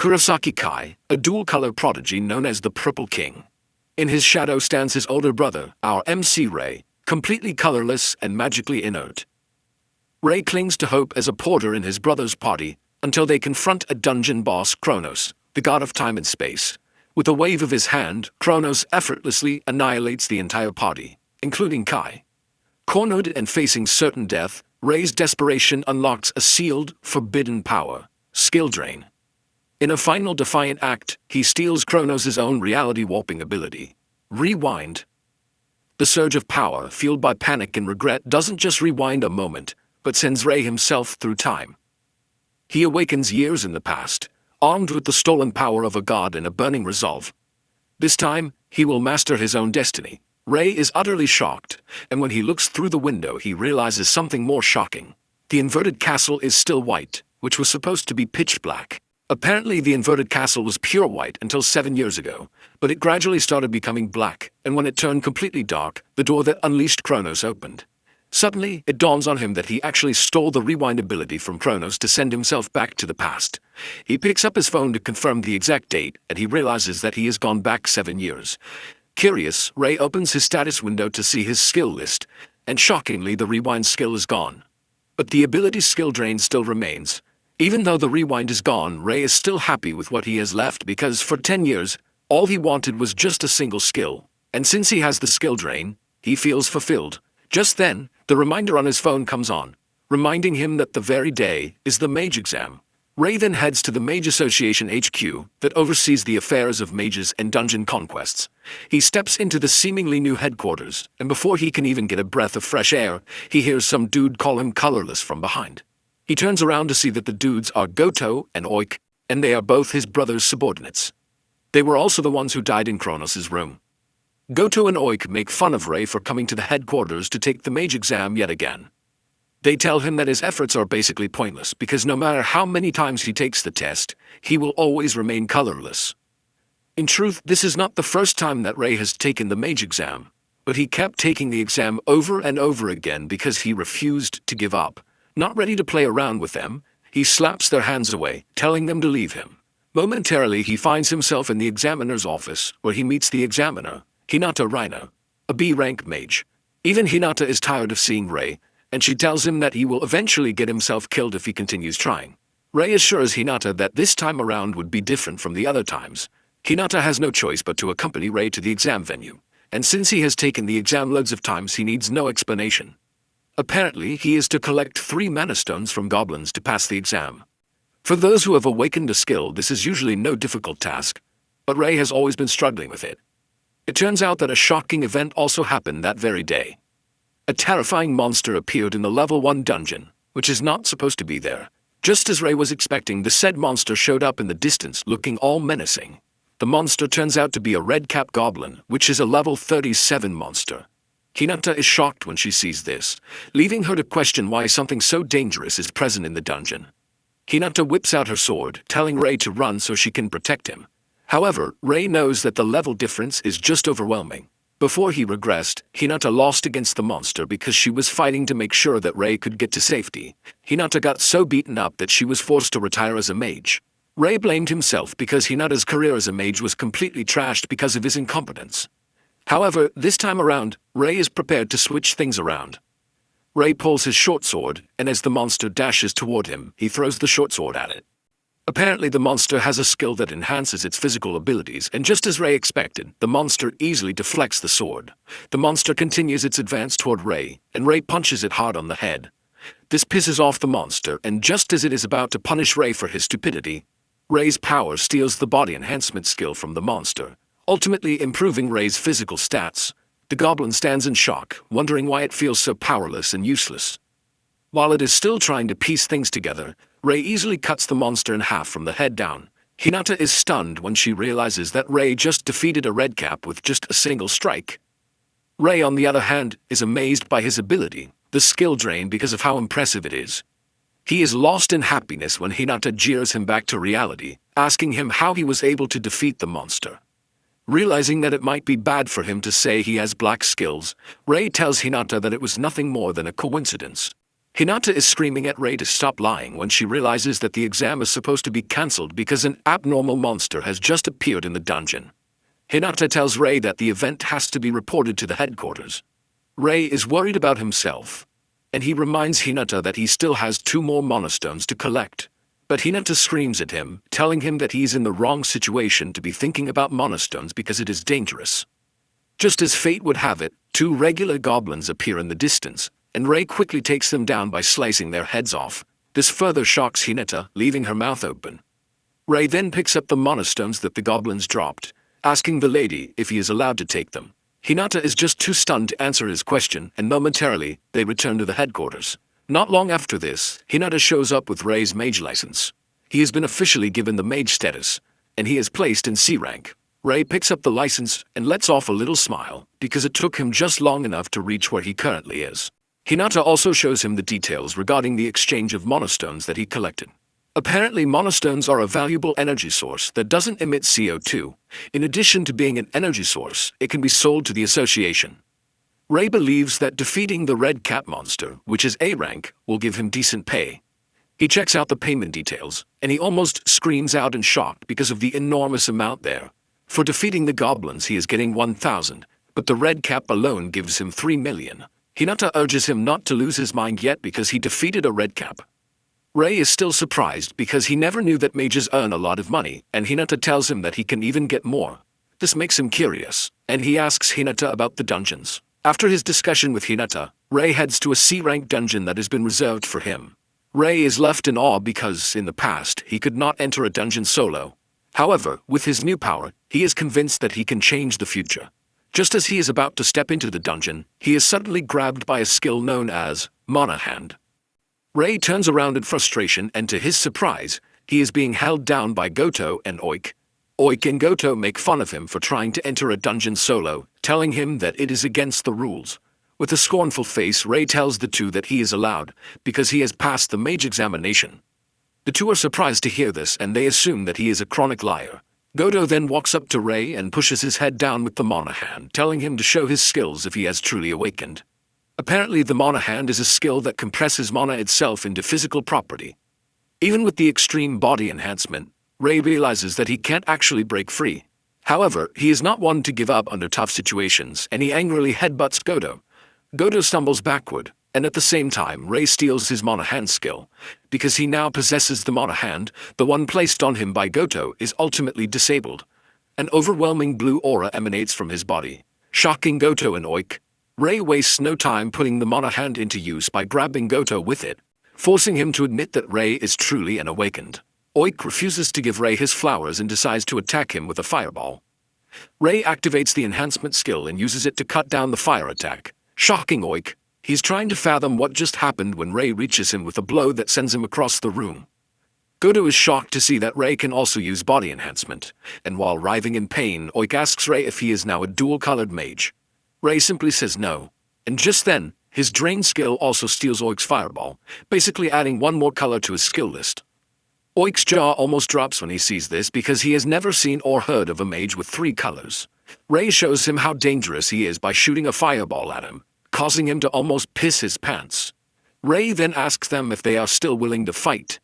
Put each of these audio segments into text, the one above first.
Kurosaki Kai, a dual-color prodigy known as the Purple King. In his shadow stands his older brother, our MC Ray, completely colorless and magically inert. Ray clings to hope as a porter in his brother's party until they confront a dungeon boss, Kronos, the god of time and space. With a wave of his hand, Kronos effortlessly annihilates the entire party, including Kai. Cornered and facing certain death, Ray's desperation unlocks a sealed, forbidden power, skill drain. In a final defiant act, he steals Kronos' own reality-warping ability, Rewind. The surge of power, fueled by panic and regret, doesn't just rewind a moment, but sends Ray himself through time. He awakens years in the past, armed with the stolen power of a god and a burning resolve. This time, he will master his own destiny. Ray is utterly shocked, and when he looks through the window he realizes something more shocking. The inverted castle is still white, which was supposed to be pitch black. Apparently the inverted castle was pure white until 7 years ago, but it gradually started becoming black, and when it turned completely dark, the door that unleashed Kronos opened. Suddenly, it dawns on him that he actually stole the rewind ability from Kronos to send himself back to the past. He picks up his phone to confirm the exact date, and he realizes that he has gone back 7 years. Curious, Ray opens his status window to see his skill list, and shockingly the rewind skill is gone. But the ability's skill drain still remains. Even though the rewind is gone, Ray is still happy with what he has left because for 10 years, all he wanted was just a single skill. And since he has the skill drain, he feels fulfilled. Just then, the reminder on his phone comes on, reminding him that the very day is the mage exam. Ray then heads to the Mage Association HQ that oversees the affairs of mages and dungeon conquests. He steps into the seemingly new headquarters, and before he can even get a breath of fresh air, he hears some dude call him colorless from behind. He turns around to see that the dudes are Goto and Oik, and they are both his brother's subordinates. They were also the ones who died in Kronos' room. Goto and Oik make fun of Ray for coming to the headquarters to take the mage exam yet again. They tell him that his efforts are basically pointless because no matter how many times he takes the test, he will always remain colorless. In truth, this is not the first time that Ray has taken the mage exam, but he kept taking the exam over and over again because he refused to give up. Not ready to play around with them, he slaps their hands away, telling them to leave him. Momentarily, he finds himself in the examiner's office, where he meets the examiner, Hinata Reina, a B-rank mage. Even Hinata is tired of seeing Ray, and she tells him that he will eventually get himself killed if he continues trying. Ray assures Hinata that this time around would be different from the other times. Hinata has no choice but to accompany Ray to the exam venue, and since he has taken the exam loads of times, he needs no explanation. Apparently, he is to collect 3 mana stones from goblins to pass the exam. For those who have awakened a skill, this is usually no difficult task, but Ray has always been struggling with it. It turns out that a shocking event also happened that very day. A terrifying monster appeared in the level 1 dungeon, which is not supposed to be there. Just as Ray was expecting, the said monster showed up in the distance looking all menacing. The monster turns out to be a red-cap goblin, which is a level 37 monster. Hinata is shocked when she sees this, leaving her to question why something so dangerous is present in the dungeon. Hinata whips out her sword, telling Ray to run so she can protect him. However, Ray knows that the level difference is just overwhelming. Before he regressed, Hinata lost against the monster because she was fighting to make sure that Ray could get to safety. Hinata got so beaten up that she was forced to retire as a mage. Ray blamed himself because Hinata's career as a mage was completely trashed because of his incompetence. However, this time around, Ray is prepared to switch things around. Ray pulls his short sword, and as the monster dashes toward him, he throws the short sword at it. Apparently the monster has a skill that enhances its physical abilities, and just as Ray expected, the monster easily deflects the sword. The monster continues its advance toward Ray, and Ray punches it hard on the head. This pisses off the monster, and just as it is about to punish Ray for his stupidity, Ray's power steals the body enhancement skill from the monster, ultimately improving Ray's physical stats. The goblin stands in shock, wondering why it feels so powerless and useless. While it is still trying to piece things together, Ray easily cuts the monster in half from the head down. Hinata is stunned when she realizes that Ray just defeated a redcap with just a single strike. Ray, on the other hand, is amazed by his ability, the skill drain, because of how impressive it is. He is lost in happiness when Hinata jeers him back to reality, asking him how he was able to defeat the monster. Realizing that it might be bad for him to say he has black skills, Ray tells Hinata that it was nothing more than a coincidence. Hinata is screaming at Rei to stop lying when she realizes that the exam is supposed to be cancelled because an abnormal monster has just appeared in the dungeon. Hinata tells Rei that the event has to be reported to the headquarters. Rei is worried about himself, and he reminds Hinata that he still has 2 more monostones to collect. But Hinata screams at him, telling him that he's in the wrong situation to be thinking about monostones because it is dangerous. Just as fate would have it, 2 regular goblins appear in the distance, and Rei quickly takes them down by slicing their heads off. This further shocks Hinata, leaving her mouth open. Rei then picks up the monostones that the goblins dropped, asking the lady if he is allowed to take them. Hinata is just too stunned to answer his question, and momentarily, they return to the headquarters. Not long after this, Hinata shows up with Rei's mage license. He has been officially given the mage status, and he is placed in C rank. Rei picks up the license and lets off a little smile, because it took him just long enough to reach where he currently is. Hinata also shows him the details regarding the exchange of monostones that he collected. Apparently, monostones are a valuable energy source that doesn't emit CO2. In addition to being an energy source, it can be sold to the association. Rei believes that defeating the red cat monster, which is A rank, will give him decent pay. He checks out the payment details, and he almost screams out in shock because of the enormous amount there. For defeating the goblins, he is getting 1,000, but the red cap alone gives him 3 million. Hinata urges him not to lose his mind yet because he defeated a red cap. Rei is still surprised because he never knew that mages earn a lot of money, and Hinata tells him that he can even get more. This makes him curious, and he asks Hinata about the dungeons. After his discussion with Hinata, Rei heads to a C-rank dungeon that has been reserved for him. Rei is left in awe because, in the past, he could not enter a dungeon solo. However, with his new power, he is convinced that he can change the future. Just as he is about to step into the dungeon, he is suddenly grabbed by a skill known as Mana Hand. Rei turns around in frustration, and to his surprise, he is being held down by Goto and Oik. Oik and Goto make fun of him for trying to enter a dungeon solo, telling him that it is against the rules. With a scornful face, Rei tells the 2 that he is allowed, because he has passed the mage examination. The 2 are surprised to hear this, and they assume that he is a chronic liar. Goto then walks up to Rei and pushes his head down with the Mana Hand, telling him to show his skills if he has truly awakened. Apparently, the Mana Hand is a skill that compresses mana itself into physical property. Even with the extreme body enhancement, Rei realizes that he can't actually break free. However, he is not one to give up under tough situations, and he angrily headbutts Goto. Goto stumbles backward, and at the same time, Rei steals his Mana Hand skill. Because he now possesses the Mana Hand, the one placed on him by Goto is ultimately disabled. An overwhelming blue aura emanates from his body, shocking Goto and Oik. Rei wastes no time putting the Mana Hand into use by grabbing Goto with it, forcing him to admit that Rei is truly an awakened. Oik refuses to give Rei his flowers and decides to attack him with a fireball. Rei activates the enhancement skill and uses it to cut down the fire attack, shocking Oik. He's trying to fathom what just happened when Rei reaches him with a blow that sends him across the room. Goto is shocked to see that Rei can also use body enhancement, and while writhing in pain, Oik asks Rei if he is now a dual-colored mage. Rei simply says no, and just then, his drain skill also steals Oik's fireball, basically adding 1 more color to his skill list. Oik's jaw almost drops when he sees this because he has never seen or heard of a mage with 3 colors. Rei shows him how dangerous he is by shooting a fireball at him, causing him to almost piss his pants. Rei then asks them if they are still willing to fight,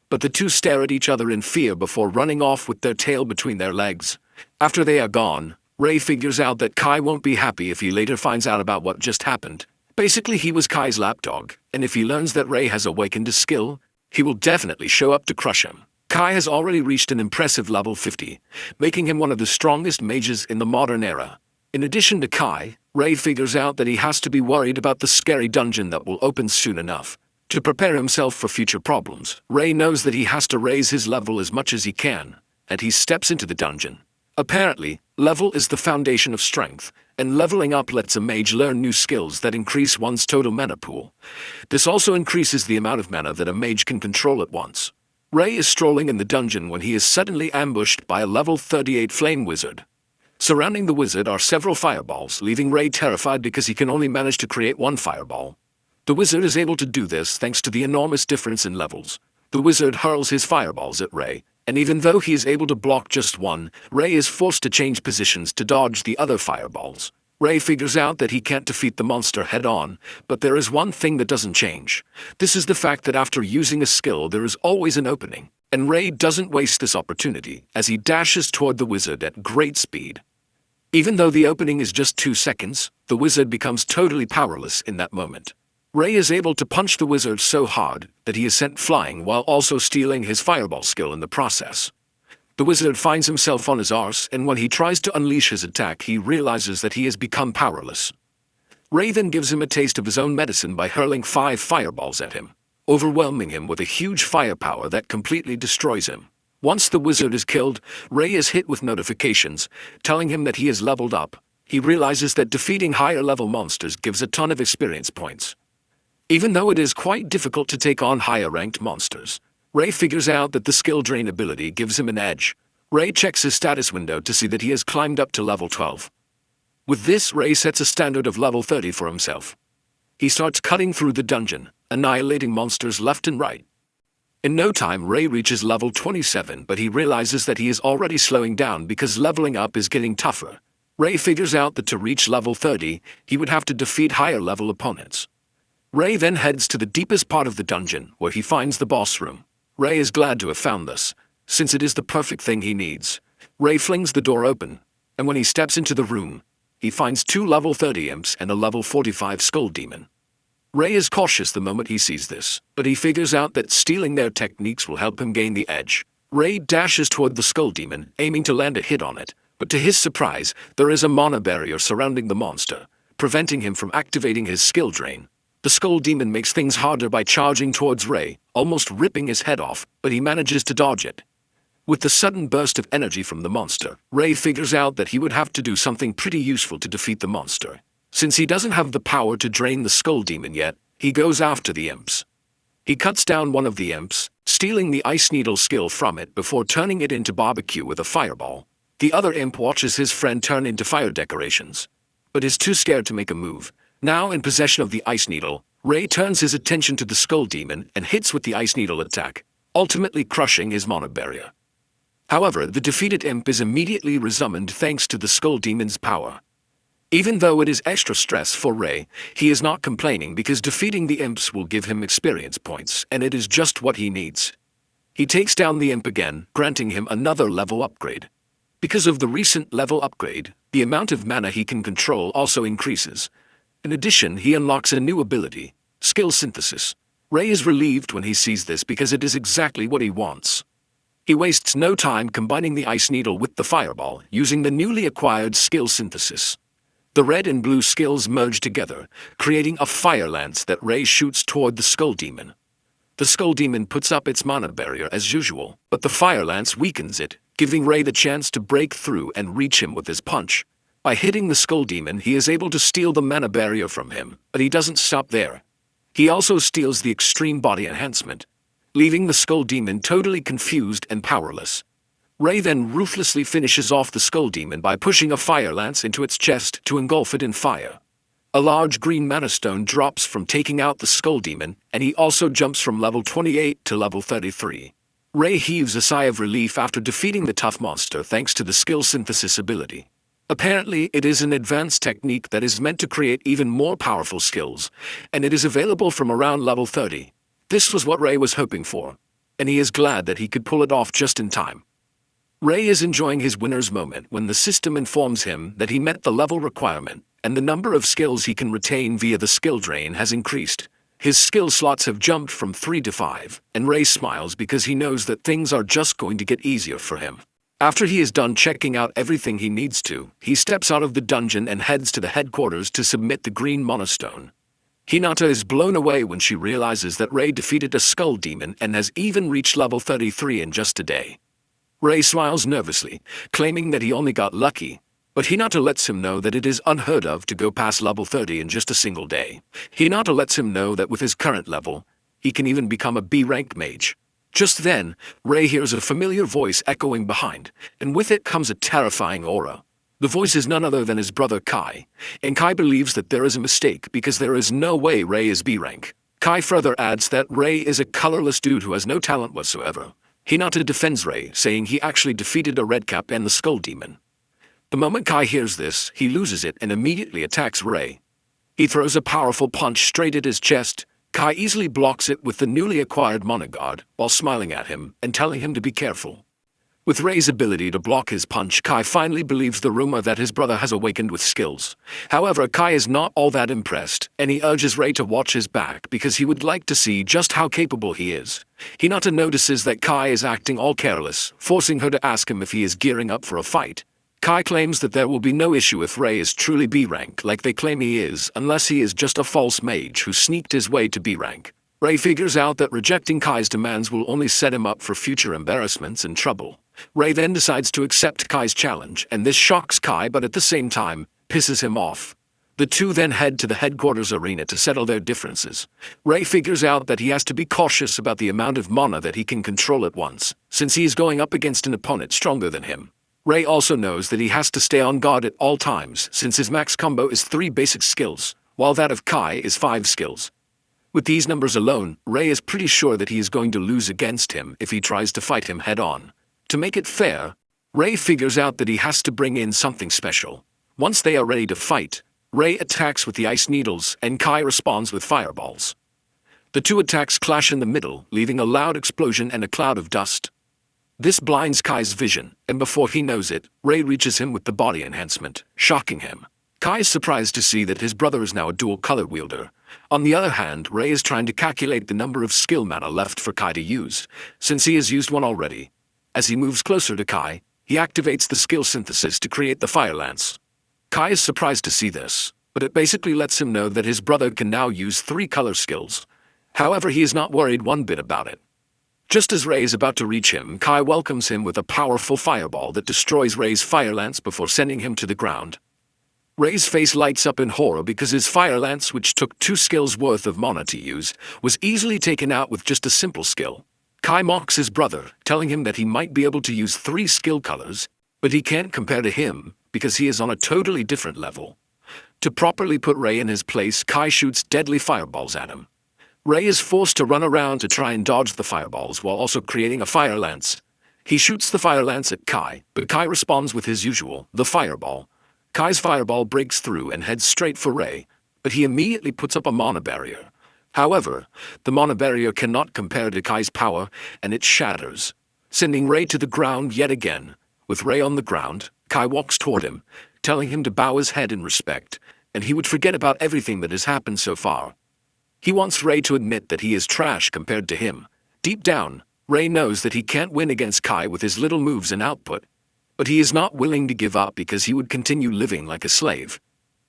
but the 2 stare at each other in fear before running off with their tail between their legs. After they are gone, Rei figures out that Kai won't be happy if he later finds out about what just happened. Basically, he was Kai's lapdog, and if he learns that Rei has awakened his skill, he will definitely show up to crush him. Kai has already reached an impressive level 50, making him one of the strongest mages in the modern era. In addition to Kai, Rei figures out that he has to be worried about the scary dungeon that will open soon enough. To prepare himself for future problems, Rei knows that he has to raise his level as much as he can, and he steps into the dungeon. Apparently, level is the foundation of strength, and leveling up lets a mage learn new skills that increase one's total mana pool. This also increases the amount of mana that a mage can control at once. Rei is strolling in the dungeon when he is suddenly ambushed by a level 38 flame wizard. Surrounding the wizard are several fireballs, leaving Rei terrified because he can only manage to create 1 fireball. The wizard is able to do this thanks to the enormous difference in levels. The wizard hurls his fireballs at Rei, and even though he is able to block just 1, Rei is forced to change positions to dodge the other fireballs. Ray figures out that he can't defeat the monster head-on, but there is one thing that doesn't change. This is the fact that after using a skill there is always an opening, and Ray doesn't waste this opportunity as he dashes toward the wizard at great speed. Even though the opening is just 2 seconds, the wizard becomes totally powerless in that moment. Ray is able to punch the wizard so hard that he is sent flying while also stealing his fireball skill in the process. The wizard finds himself on his arse, and when he tries to unleash his attack he realizes that he has become powerless. Ray then gives him a taste of his own medicine by hurling 5 fireballs at him, overwhelming him with a huge firepower that completely destroys him. Once the wizard is killed, Ray is hit with notifications telling him that he is leveled up. He realizes that defeating higher level monsters gives a ton of experience points. Even though it is quite difficult to take on higher ranked monsters, Ray figures out that the skill drain ability gives him an edge. Ray checks his status window to see that he has climbed up to level 12. With this, Ray sets a standard of level 30 for himself. He starts cutting through the dungeon, annihilating monsters left and right. In no time, Ray reaches level 27, but he realizes that he is already slowing down because leveling up is getting tougher. Ray figures out that to reach level 30, he would have to defeat higher level opponents. Ray then heads to the deepest part of the dungeon, where he finds the boss room. Ray is glad to have found this, since it is the perfect thing he needs. Ray flings the door open, and when he steps into the room, he finds 2 level 30 imps and a level 45 skull demon. Ray is cautious the moment he sees this, but he figures out that stealing their techniques will help him gain the edge. Ray dashes toward the skull demon, aiming to land a hit on it, but to his surprise, there is a mana barrier surrounding the monster, preventing him from activating his skill drain. The skull demon makes things harder by charging towards Ray, almost ripping his head off, but he manages to dodge it. With the sudden burst of energy from the monster, Ray figures out that he would have to do something pretty useful to defeat the monster. Since he doesn't have the power to drain the skull demon yet, he goes after the imps. He cuts down one of the imps, stealing the ice needle skill from it before turning it into barbecue with a fireball. The other imp watches his friend turn into fire decorations, but is too scared to make a move. Now in possession of the ice needle, Ray turns his attention to the skull demon and hits with the ice needle attack, ultimately crushing his mana barrier. However, the defeated imp is immediately resummoned thanks to the skull demon's power. Even though it is extra stress for Ray, he is not complaining because defeating the imps will give him experience points, and it is just what he needs. He takes down the imp again, granting him another level upgrade. Because of the recent level upgrade, the amount of mana he can control also increases. In addition, he unlocks a new ability, Skill Synthesis. Ray is relieved when he sees this because it is exactly what he wants. He wastes no time combining the ice needle with the fireball, using the newly acquired Skill Synthesis. The red and blue skills merge together, creating a fire lance that Ray shoots toward the skull demon. The skull demon puts up its mana barrier as usual, but the fire lance weakens it, giving Ray the chance to break through and reach him with his punch. By hitting the skull demon, he is able to steal the mana barrier from him, but he doesn't stop there. He also steals the extreme body enhancement, leaving the skull demon totally confused and powerless. Ray then ruthlessly finishes off the skull demon by pushing a fire lance into its chest to engulf it in fire. A large green mana stone drops from taking out the skull demon, and he also jumps from level 28 to level 33. Ray heaves a sigh of relief after defeating the tough monster thanks to the Skill Synthesis ability. Apparently, it is an advanced technique that is meant to create even more powerful skills, and it is available from around level 30. This was what Ray was hoping for, and he is glad that he could pull it off just in time. Ray is enjoying his winner's moment when the system informs him that he met the level requirement, and the number of skills he can retain via the skill drain has increased. His skill slots have jumped from 3 to 5, and Ray smiles because he knows that things are just going to get easier for him. After he is done checking out everything he needs to, he steps out of the dungeon and heads to the headquarters to submit the green monostone. Hinata is blown away when she realizes that Ray defeated a skull demon and has even reached level 33 in just a day. Ray smiles nervously, claiming that he only got lucky, but Hinata lets him know that it is unheard of to go past level 30 in just a single day. Hinata lets him know that with his current level, he can even become a B-rank mage. Just then, Ray hears a familiar voice echoing behind, and with it comes a terrifying aura. The voice is none other than his brother Kai, and Kai believes that there is a mistake because there is no way Ray is B-rank. Kai further adds that Ray is a colorless dude who has no talent whatsoever. Hinata defends Ray, saying he actually defeated a redcap and the skull demon. The moment Kai hears this, he loses it and immediately attacks Ray. He throws a powerful punch straight at his chest. Kai easily blocks it with the newly acquired Monoguard while smiling at him and telling him to be careful. With Ray's ability to block his punch, Kai finally believes the rumor that his brother has awakened with skills. However, Kai is not all that impressed, and he urges Ray to watch his back because he would like to see just how capable he is. Hinata notices that Kai is acting all careless, forcing her to ask him if he is gearing up for a fight. Kai claims that there will be no issue if Ray is truly B rank like they claim he is, unless he is just a false mage who sneaked his way to B rank. Ray figures out that rejecting Kai's demands will only set him up for future embarrassments and trouble. Ray then decides to accept Kai's challenge, and this shocks Kai but at the same time pisses him off. The two then head to the headquarters arena to settle their differences. Ray figures out that he has to be cautious about the amount of mana that he can control at once, since he is going up against an opponent stronger than him. Ray also knows that he has to stay on guard at all times since his max combo is 3 basic skills, while that of Kai is 5 skills. With these numbers alone, Ray is pretty sure that he is going to lose against him if he tries to fight him head-on. To make it fair, Ray figures out that he has to bring in something special. Once they are ready to fight, Ray attacks with the ice needles and Kai responds with fireballs. The two attacks clash in the middle, leaving a loud explosion and a cloud of dust. This blinds Kai's vision, and before he knows it, Ray reaches him with the body enhancement, shocking him. Kai is surprised to see that his brother is now a dual-color wielder. On the other hand, Ray is trying to calculate the number of skill mana left for Kai to use, since he has used one already. As he moves closer to Kai, he activates the skill synthesis to create the Fire Lance. Kai is surprised to see this, but it basically lets him know that his brother can now use 3 color skills. However, he is not worried one bit about it. Just as Ray is about to reach him, Kai welcomes him with a powerful fireball that destroys Ray's Fire Lance before sending him to the ground. Ray's face lights up in horror because his Fire Lance, which took 2 skills worth of mana to use, was easily taken out with just a simple skill. Kai mocks his brother, telling him that he might be able to use 3 skill colors, but he can't compare to him because he is on a totally different level. To properly put Ray in his place, Kai shoots deadly fireballs at him. Ray is forced to run around to try and dodge the fireballs while also creating a Fire Lance. He shoots the Fire Lance at Kai, but Kai responds with his usual, the fireball. Kai's fireball breaks through and heads straight for Ray, but he immediately puts up a mana barrier. However, the mana barrier cannot compare to Kai's power, and it shatters, sending Ray to the ground yet again. With Ray on the ground, Kai walks toward him, telling him to bow his head in respect, and he would forget about everything that has happened so far. He wants Ray to admit that he is trash compared to him. Deep down, Ray knows that he can't win against Kai with his little moves and output, but he is not willing to give up because he would continue living like a slave.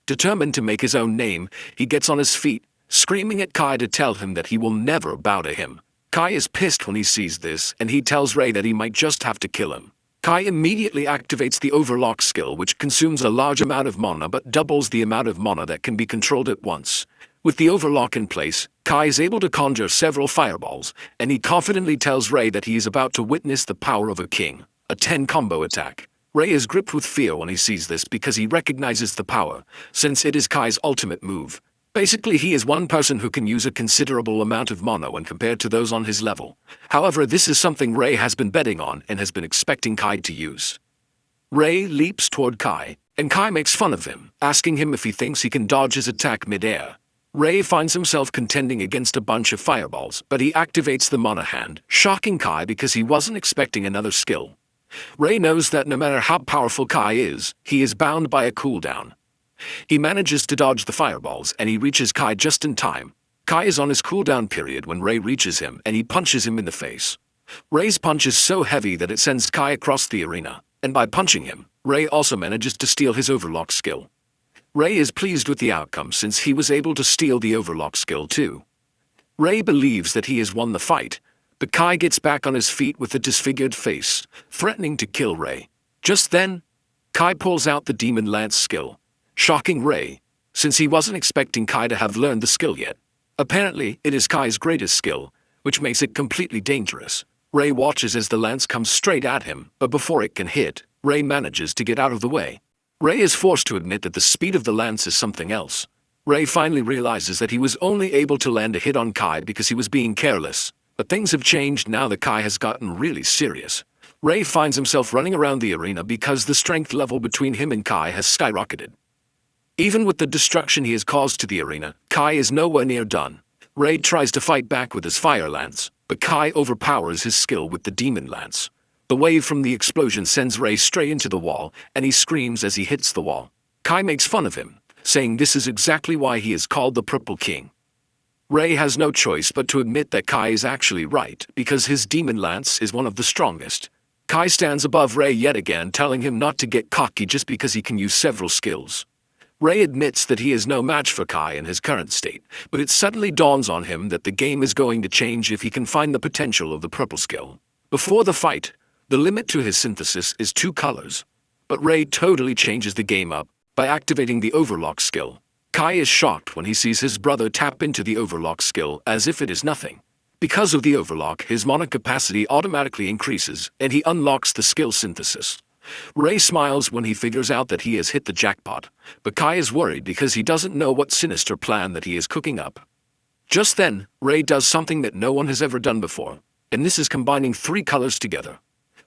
Determined to make his own name, he gets on his feet, screaming at Kai to tell him that he will never bow to him. Kai is pissed when he sees this, and he tells Ray that he might just have to kill him. Kai immediately activates the Overlock skill, which consumes a large amount of mana but doubles the amount of mana that can be controlled at once. With the Overlock in place, Kai is able to conjure several fireballs, and he confidently tells Ray that he is about to witness the power of a king, a 10 combo attack. Ray is gripped with fear when he sees this because he recognizes the power, since it is Kai's ultimate move. Basically, he is one person who can use a considerable amount of mana when compared to those on his level. However, this is something Ray has been betting on and has been expecting Kai to use. Ray leaps toward Kai, and Kai makes fun of him, asking him if he thinks he can dodge his attack mid-air. Ray finds himself contending against a bunch of fireballs, but he activates the mana hand, shocking Kai because he wasn't expecting another skill. Ray knows that no matter how powerful Kai is, he is bound by a cooldown. He manages to dodge the fireballs and he reaches Kai just in time. Kai is on his cooldown period when Ray reaches him and he punches him in the face. Ray's punch is so heavy that it sends Kai across the arena, and by punching him, Ray also manages to steal his Overlock skill. Ray is pleased with the outcome since he was able to steal the Overlock skill too. Ray believes that he has won the fight, but Kai gets back on his feet with a disfigured face, threatening to kill Ray. Just then, Kai pulls out the Demon Lance skill, shocking Ray, since he wasn't expecting Kai to have learned the skill yet. Apparently, it is Kai's greatest skill, which makes it completely dangerous. Ray watches as the lance comes straight at him, but before it can hit, Ray manages to get out of the way. Ray is forced to admit that the speed of the lance is something else. Ray finally realizes that he was only able to land a hit on Kai because he was being careless, but things have changed now that Kai has gotten really serious. Ray finds himself running around the arena because the strength level between him and Kai has skyrocketed. Even with the destruction he has caused to the arena, Kai is nowhere near done. Ray tries to fight back with his fire lance, but Kai overpowers his skill with the demon lance. The wave from the explosion sends Ray straight into the wall, and he screams as he hits the wall. Kai makes fun of him, saying this is exactly why he is called the Purple King. Ray has no choice but to admit that Kai is actually right, because his demon lance is one of the strongest. Kai stands above Ray yet again, telling him not to get cocky just because he can use several skills. Ray admits that he is no match for Kai in his current state, but it suddenly dawns on him that the game is going to change if he can find the potential of the purple skill. Before the fight, the limit to his synthesis is 2 colors. But Ray totally changes the game up by activating the overlock skill. Kai is shocked when he sees his brother tap into the overlock skill as if it is nothing. Because of the overlock, his mana capacity automatically increases, and he unlocks the skill synthesis. Ray smiles when he figures out that he has hit the jackpot, but Kai is worried because he doesn't know what sinister plan that he is cooking up. Just then, Ray does something that no one has ever done before, and this is combining 3 colors together.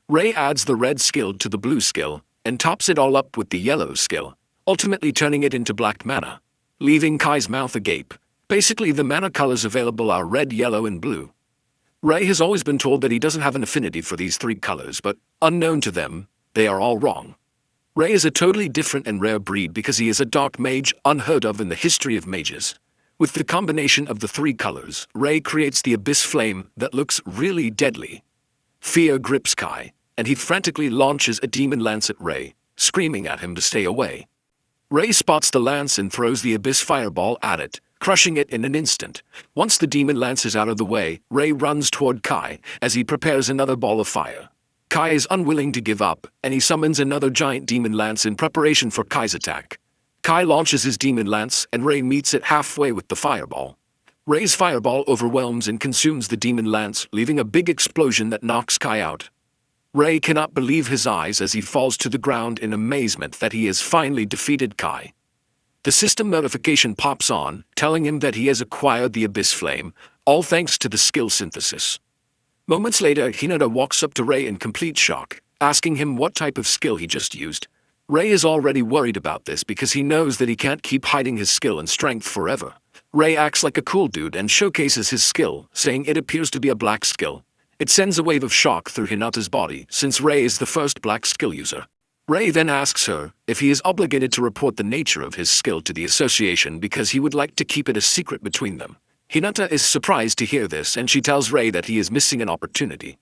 Ray adds the red skill to the blue skill, and tops it all up with the yellow skill, ultimately turning it into black mana, leaving Kai's mouth agape. Basically, the mana colors available are red, yellow, and blue. Ray has always been told that he doesn't have an affinity for these 3 colors, but, unknown to them, they are all wrong. Ray is a totally different and rare breed because he is a dark mage unheard of in the history of mages. With the combination of the 3 colors, Ray creates the abyss flame that looks really deadly. Fear grips Kai, and he frantically launches a demon lance at Ray, screaming at him to stay away. Ray spots the lance and throws the abyss fireball at it, crushing it in an instant. Once the demon lance is out of the way, Ray runs toward Kai as he prepares another ball of fire. Kai is unwilling to give up, and he summons another giant demon lance in preparation for Kai's attack. Kai launches his demon lance, and Ray meets it halfway with the fireball. Ray's fireball overwhelms and consumes the demon lance, leaving a big explosion that knocks Kai out. Ray cannot believe his eyes as he falls to the ground in amazement that he has finally defeated Kai. The system notification pops on, telling him that he has acquired the Abyss Flame, all thanks to the skill synthesis. Moments later, Hinata walks up to Ray in complete shock, asking him what type of skill he just used. Ray is already worried about this because he knows that he can't keep hiding his skill and strength forever. Ray acts like a cool dude and showcases his skill, saying it appears to be a black skill. It sends a wave of shock through Hinata's body, since Ray is the first black skill user. Ray then asks her if he is obligated to report the nature of his skill to the association because he would like to keep it a secret between them. Hinata is surprised to hear this, and she tells Ray that he is missing an opportunity.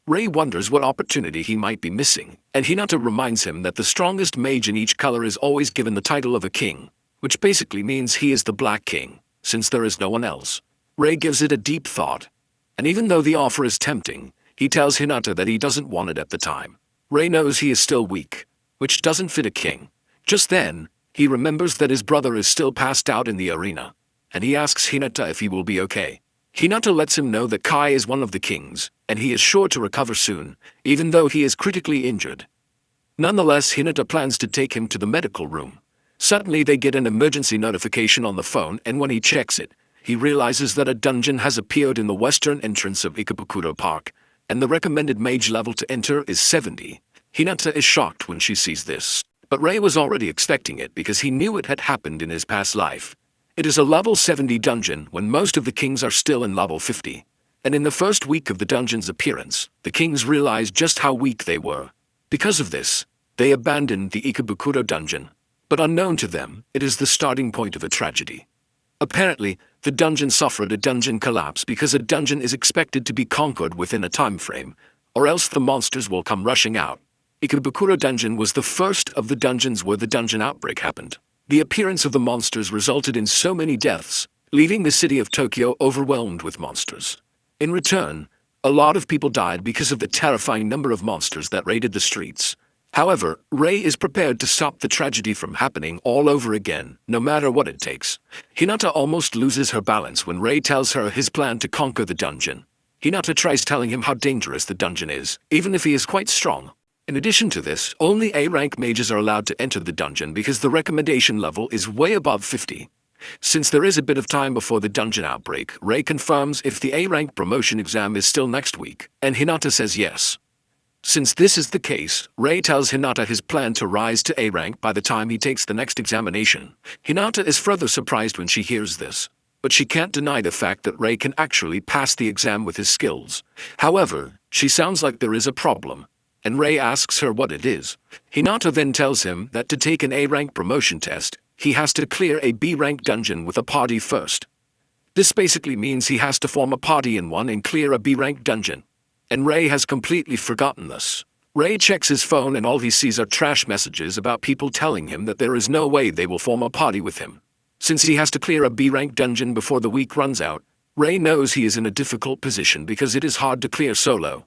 Ray wonders what opportunity he might be missing, and Hinata reminds him that the strongest mage in each color is always given the title of a king, which basically means he is the Black King, since there is no one else. Ray gives it a deep thought, and even though the offer is tempting, he tells Hinata that he doesn't want it at the time. Ray knows he is still weak, which doesn't fit a king. Just then, he remembers that his brother is still passed out in the arena, and he asks Hinata if he will be okay. Hinata lets him know that Kai is one of the kings, and he is sure to recover soon, even though he is critically injured. Nonetheless, Hinata plans to take him to the medical room. Suddenly they get an emergency notification on the phone, and when he checks it, he realizes that a dungeon has appeared in the western entrance of Ikebukuro Park, and the recommended mage level to enter is 70. Hinata is shocked when she sees this, but Ray was already expecting it because he knew it had happened in his past life. It is a level 70 dungeon when most of the kings are still in level 50, and in the first week of the dungeon's appearance, the kings realized just how weak they were. Because of this, they abandoned the Ikebukuro dungeon, but unknown to them, it is the starting point of a tragedy. Apparently, the dungeon suffered a dungeon collapse because a dungeon is expected to be conquered within a time frame, or else the monsters will come rushing out. Ikebukuro dungeon was the first of the dungeons where the dungeon outbreak happened. The appearance of the monsters resulted in so many deaths, leaving the city of Tokyo overwhelmed with monsters. In return, a lot of people died because of the terrifying number of monsters that raided the streets. However, Ray is prepared to stop the tragedy from happening all over again, no matter what it takes. Hinata almost loses her balance when Ray tells her his plan to conquer the dungeon. Hinata tries telling him how dangerous the dungeon is, even if he is quite strong. In addition to this, only A-rank mages are allowed to enter the dungeon because the recommendation level is way above 50. Since there is a bit of time before the dungeon outbreak, Ray confirms if the A-rank promotion exam is still next week, and Hinata says yes. Since this is the case, Ray tells Hinata his plan to rise to A rank by the time he takes the next examination. Hinata is further surprised when she hears this, but she can't deny the fact that Ray can actually pass the exam with his skills. However, she sounds like there is a problem, and Ray asks her what it is. Hinata then tells him that to take an A rank promotion test, he has to clear a B rank dungeon with a party first. This basically means he has to form a party in one and clear a B rank dungeon. And Ray has completely forgotten this. Ray checks his phone and all he sees are trash messages about people telling him that there is no way they will form a party with him. Since he has to clear a B rank dungeon before the week runs out, Ray knows he is in a difficult position because it is hard to clear solo.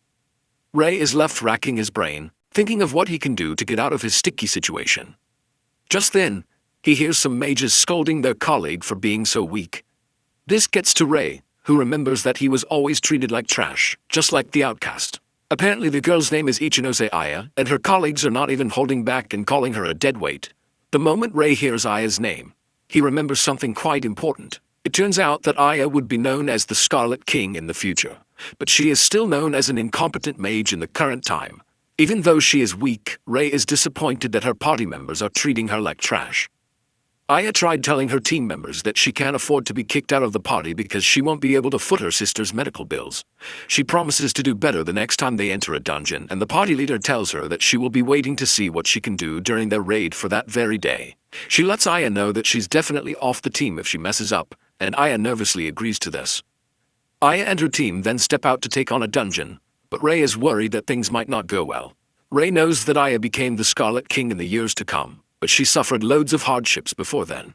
Ray is left racking his brain, thinking of what he can do to get out of his sticky situation. Just then, he hears some mages scolding their colleague for being so weak. This gets to Ray, who remembers that he was always treated like trash, just like the outcast. Apparently the girl's name is Ichinose Aya, and her colleagues are not even holding back and calling her a deadweight. The moment Ray hears Aya's name, he remembers something quite important. It turns out that Aya would be known as the Scarlet King in the future, but she is still known as an incompetent mage in the current time. Even though she is weak, Ray is disappointed that her party members are treating her like trash. Aya tried telling her team members that she can't afford to be kicked out of the party because she won't be able to foot her sister's medical bills. She promises to do better the next time they enter a dungeon, and the party leader tells her that she will be waiting to see what she can do during their raid for that very day. She lets Aya know that she's definitely off the team if she messes up, and Aya nervously agrees to this. Aya and her team then step out to take on a dungeon, but Ray is worried that things might not go well. Ray knows that Aya became the Scarlet King in the years to come, but she suffered loads of hardships before then.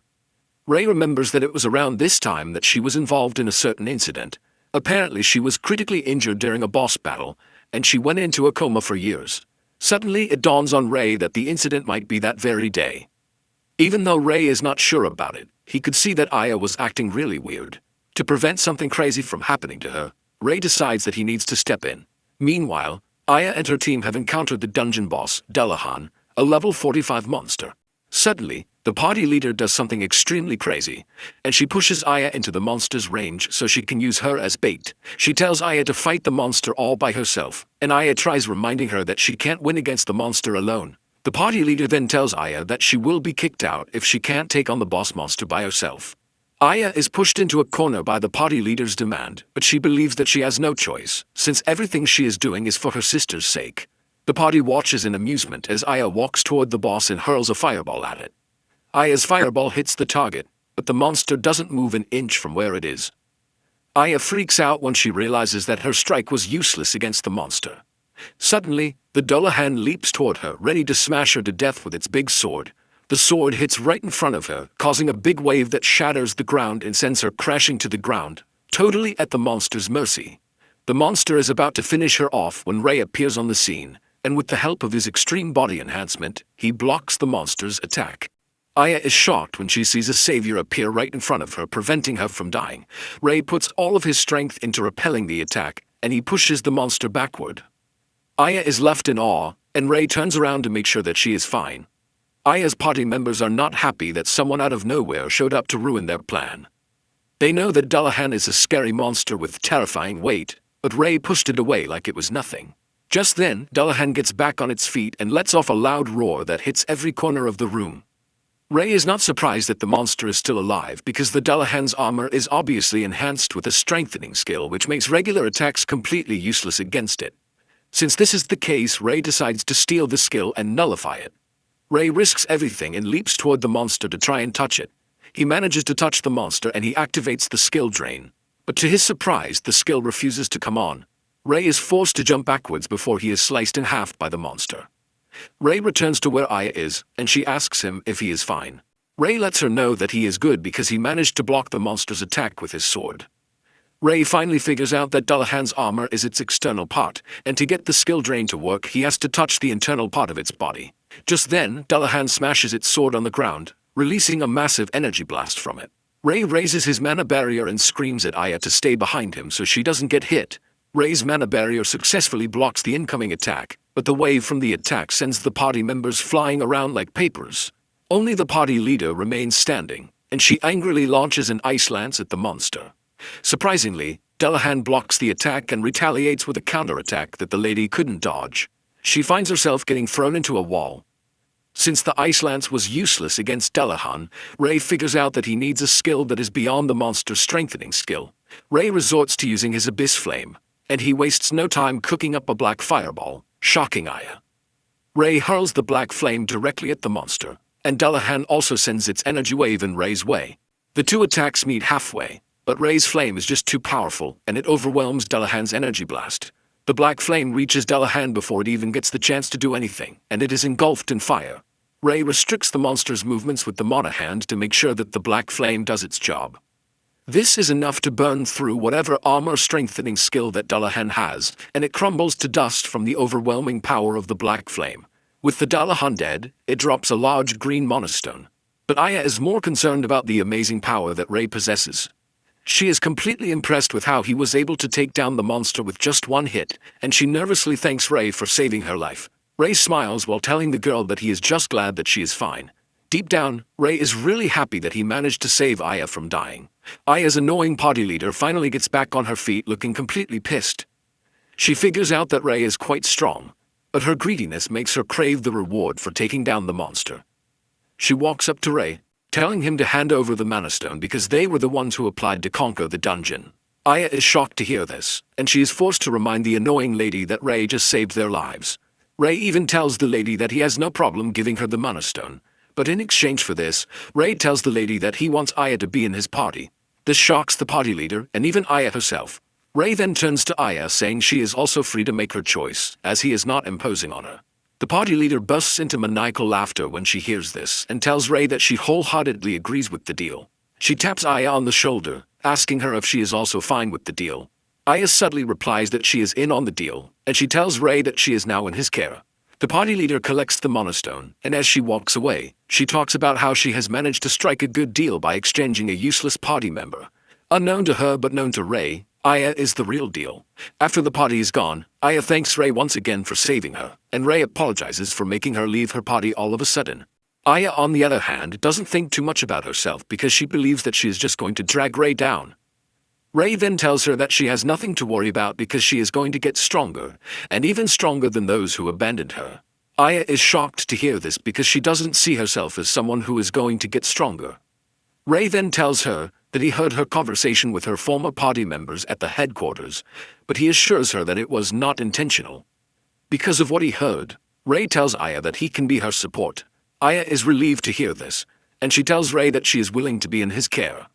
Ray remembers that it was around this time that she was involved in a certain incident. Apparently she was critically injured during a boss battle, and she went into a coma for years. Suddenly it dawns on Ray that the incident might be that very day. Even though Ray is not sure about it, he could see that Aya was acting really weird. To prevent something crazy from happening to her, Ray decides that he needs to step in. Meanwhile, Aya and her team have encountered the dungeon boss, Delahan, a level 45 monster. Suddenly, the party leader does something extremely crazy, and she pushes Aya into the monster's range so she can use her as bait. She tells Aya to fight the monster all by herself, and Aya tries reminding her that she can't win against the monster alone. The party leader then tells Aya that she will be kicked out if she can't take on the boss monster by herself. Aya is pushed into a corner by the party leader's demand, but she believes that she has no choice, since everything she is doing is for her sister's sake. The party watches in amusement as Aya walks toward the boss and hurls a fireball at it. Aya's fireball hits the target, but the monster doesn't move an inch from where it is. Aya freaks out when she realizes that her strike was useless against the monster. Suddenly, the Dolahan leaps toward her, ready to smash her to death with its big sword. The sword hits right in front of her, causing a big wave that shatters the ground and sends her crashing to the ground, totally at the monster's mercy. The monster is about to finish her off when Ray appears on the scene, and with the help of his extreme body enhancement, he blocks the monster's attack. Aya is shocked when she sees a savior appear right in front of her, preventing her from dying. Ray puts all of his strength into repelling the attack, and he pushes the monster backward. Aya is left in awe, and Ray turns around to make sure that she is fine. Aya's party members are not happy that someone out of nowhere showed up to ruin their plan. They know that Dullahan is a scary monster with terrifying weight, but Ray pushed it away like it was nothing. Just then, Dullahan gets back on its feet and lets off a loud roar that hits every corner of the room. Ray is not surprised that the monster is still alive because the Dullahan's armor is obviously enhanced with a strengthening skill which makes regular attacks completely useless against it. Since this is the case, Ray decides to steal the skill and nullify it. Ray risks everything and leaps toward the monster to try and touch it. He manages to touch the monster and he activates the skill drain. But to his surprise, the skill refuses to come on. Ray is forced to jump backwards before he is sliced in half by the monster. Ray returns to where Aya is, and she asks him if he is fine. Ray lets her know that he is good because he managed to block the monster's attack with his sword. Ray finally figures out that Dullahan's armor is its external part, and to get the skill drain to work he has to touch the internal part of its body. Just then, Dullahan smashes its sword on the ground, releasing a massive energy blast from it. Ray raises his mana barrier and screams at Aya to stay behind him so she doesn't get hit. Ray's mana barrier successfully blocks the incoming attack, but the wave from the attack sends the party members flying around like papers. Only the party leader remains standing, and she angrily launches an ice lance at the monster. Surprisingly, Dullahan blocks the attack and retaliates with a counterattack that the lady couldn't dodge. She finds herself getting thrown into a wall. Since the Ice Lance was useless against Delahan, Ray figures out that he needs a skill that is beyond the monster's strengthening skill. Ray resorts to using his Abyss Flame, and he wastes no time cooking up a black fireball, shocking Aya. Ray hurls the black flame directly at the monster, and Delahan also sends its energy wave in Ray's way. The two attacks meet halfway, but Ray's flame is just too powerful, and it overwhelms Delahan's energy blast. The black flame reaches Delahan before it even gets the chance to do anything, and it is engulfed in fire. Ray restricts the monster's movements with the Mana Hand to make sure that the black flame does its job. This is enough to burn through whatever armor-strengthening skill that Delahan has, and it crumbles to dust from the overwhelming power of the black flame. With the Delahan dead, it drops a large green monostone. But Aya is more concerned about the amazing power that Ray possesses. She is completely impressed with how he was able to take down the monster with just one hit, and she nervously thanks Ray for saving her life. Ray smiles while telling the girl that he is just glad that she is fine. Deep down, Ray is really happy that he managed to save Aya from dying. Aya's annoying party leader finally gets back on her feet looking completely pissed. She figures out that Ray is quite strong, but her greediness makes her crave the reward for taking down the monster. She walks up to Ray, telling him to hand over the Mana Stone because they were the ones who applied to conquer the dungeon. Aya is shocked to hear this, and she is forced to remind the annoying lady that Ray just saved their lives. Ray even tells the lady that he has no problem giving her the Mana Stone, but in exchange for this, Ray tells the lady that he wants Aya to be in his party. This shocks the party leader and even Aya herself. Ray then turns to Aya saying she is also free to make her choice, as he is not imposing on her. The party leader bursts into maniacal laughter when she hears this and tells Ray that she wholeheartedly agrees with the deal. She taps Aya on the shoulder, asking her if she is also fine with the deal. Aya subtly replies that she is in on the deal, and she tells Ray that she is now in his care. The party leader collects the Mana Stone, and as she walks away, she talks about how she has managed to strike a good deal by exchanging a useless party member. Unknown to her but known to Ray, Aya is the real deal. After the party is gone, Aya thanks Ray once again for saving her, and Ray apologizes for making her leave her party all of a sudden. Aya, on the other hand, doesn't think too much about herself because she believes that she is just going to drag Ray down. Ray then tells her that she has nothing to worry about because she is going to get stronger, and even stronger than those who abandoned her. Aya is shocked to hear this because she doesn't see herself as someone who is going to get stronger. Ray then tells her that he heard her conversation with her former party members at the headquarters, but he assures her that it was not intentional. Because of what he heard, Ray tells Aya that he can be her support. Aya is relieved to hear this, and she tells Ray that she is willing to be in his care.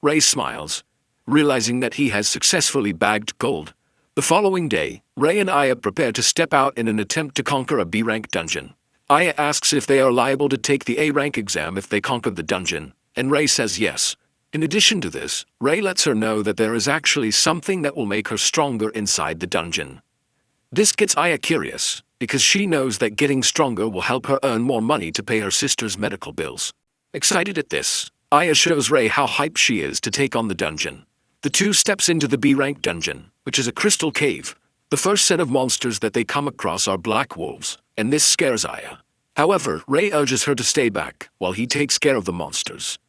Ray smiles, realizing that he has successfully bagged gold. The following day, Ray and Aya prepare to step out in an attempt to conquer a B-rank dungeon. Aya asks if they are liable to take the A-rank exam if they conquer the dungeon, and Ray says yes. In addition to this, Ray lets her know that there is actually something that will make her stronger inside the dungeon. This gets Aya curious, because she knows that getting stronger will help her earn more money to pay her sister's medical bills. Excited at this, Aya shows Ray how hyped she is to take on the dungeon. The two steps into the B-rank dungeon, which is a crystal cave. The first set of monsters that they come across are black wolves, and this scares Aya. However, Ray urges her to stay back while he takes care of the monsters.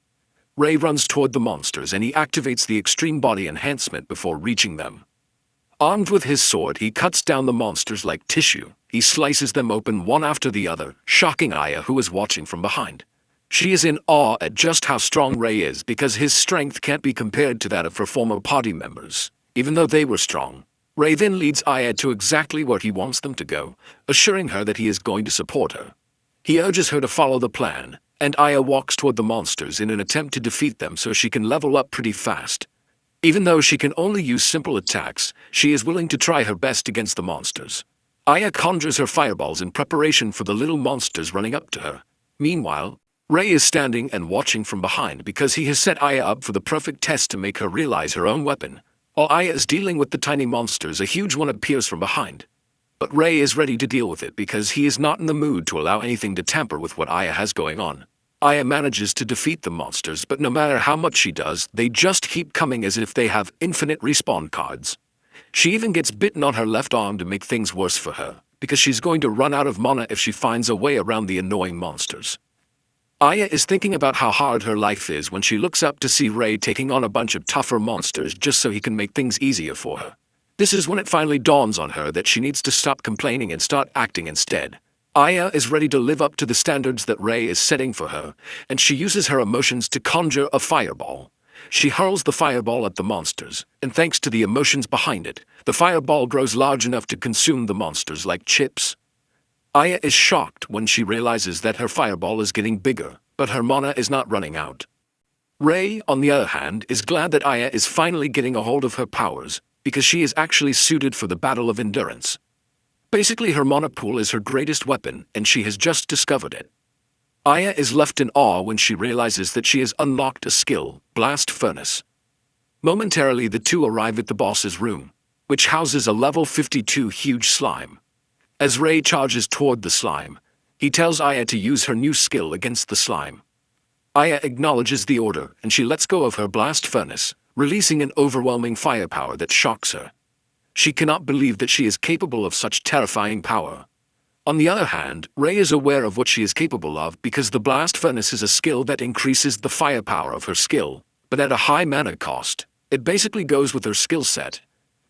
Ray runs toward the monsters and he activates the extreme body enhancement before reaching them. Armed with his sword, he cuts down the monsters like tissue. He slices them open one after the other, shocking Aya, who is watching from behind. She is in awe at just how strong Ray is because his strength can't be compared to that of her former party members, even though they were strong. Ray then leads Aya to exactly where he wants them to go, assuring her that he is going to support her. He urges her to follow the plan, and Aya walks toward the monsters in an attempt to defeat them so she can level up pretty fast. Even though she can only use simple attacks, she is willing to try her best against the monsters. Aya conjures her fireballs in preparation for the little monsters running up to her. Meanwhile, Ray is standing and watching from behind because he has set Aya up for the perfect test to make her realize her own weapon. While Aya is dealing with the tiny monsters, a huge one appears from behind. But Ray is ready to deal with it because he is not in the mood to allow anything to tamper with what Aya has going on. Aya manages to defeat the monsters, but no matter how much she does, they just keep coming as if they have infinite respawn cards. She even gets bitten on her left arm to make things worse for her, because she's going to run out of mana if she finds a way around the annoying monsters. Aya is thinking about how hard her life is when she looks up to see Ray taking on a bunch of tougher monsters just so he can make things easier for her. This is when it finally dawns on her that she needs to stop complaining and start acting instead. Aya is ready to live up to the standards that Ray is setting for her, and she uses her emotions to conjure a fireball. She hurls the fireball at the monsters, and thanks to the emotions behind it, the fireball grows large enough to consume the monsters like chips. Aya is shocked when she realizes that her fireball is getting bigger, but her mana is not running out. Ray, on the other hand, is glad that Aya is finally getting a hold of her powers, because she is actually suited for the battle of endurance. Basically, her mana pool is her greatest weapon, and she has just discovered it. Aya is left in awe when she realizes that she has unlocked a skill, Blast Furnace. Momentarily, the two arrive at the boss's room, which houses a level 52 huge slime. As Ray charges toward the slime, he tells Aya to use her new skill against the slime. Aya acknowledges the order, and she lets go of her Blast Furnace, releasing an overwhelming firepower that shocks her. She cannot believe that she is capable of such terrifying power. On the other hand, Ray is aware of what she is capable of because the Blast Furnace is a skill that increases the firepower of her skill, but at a high mana cost. It basically goes with her skill set.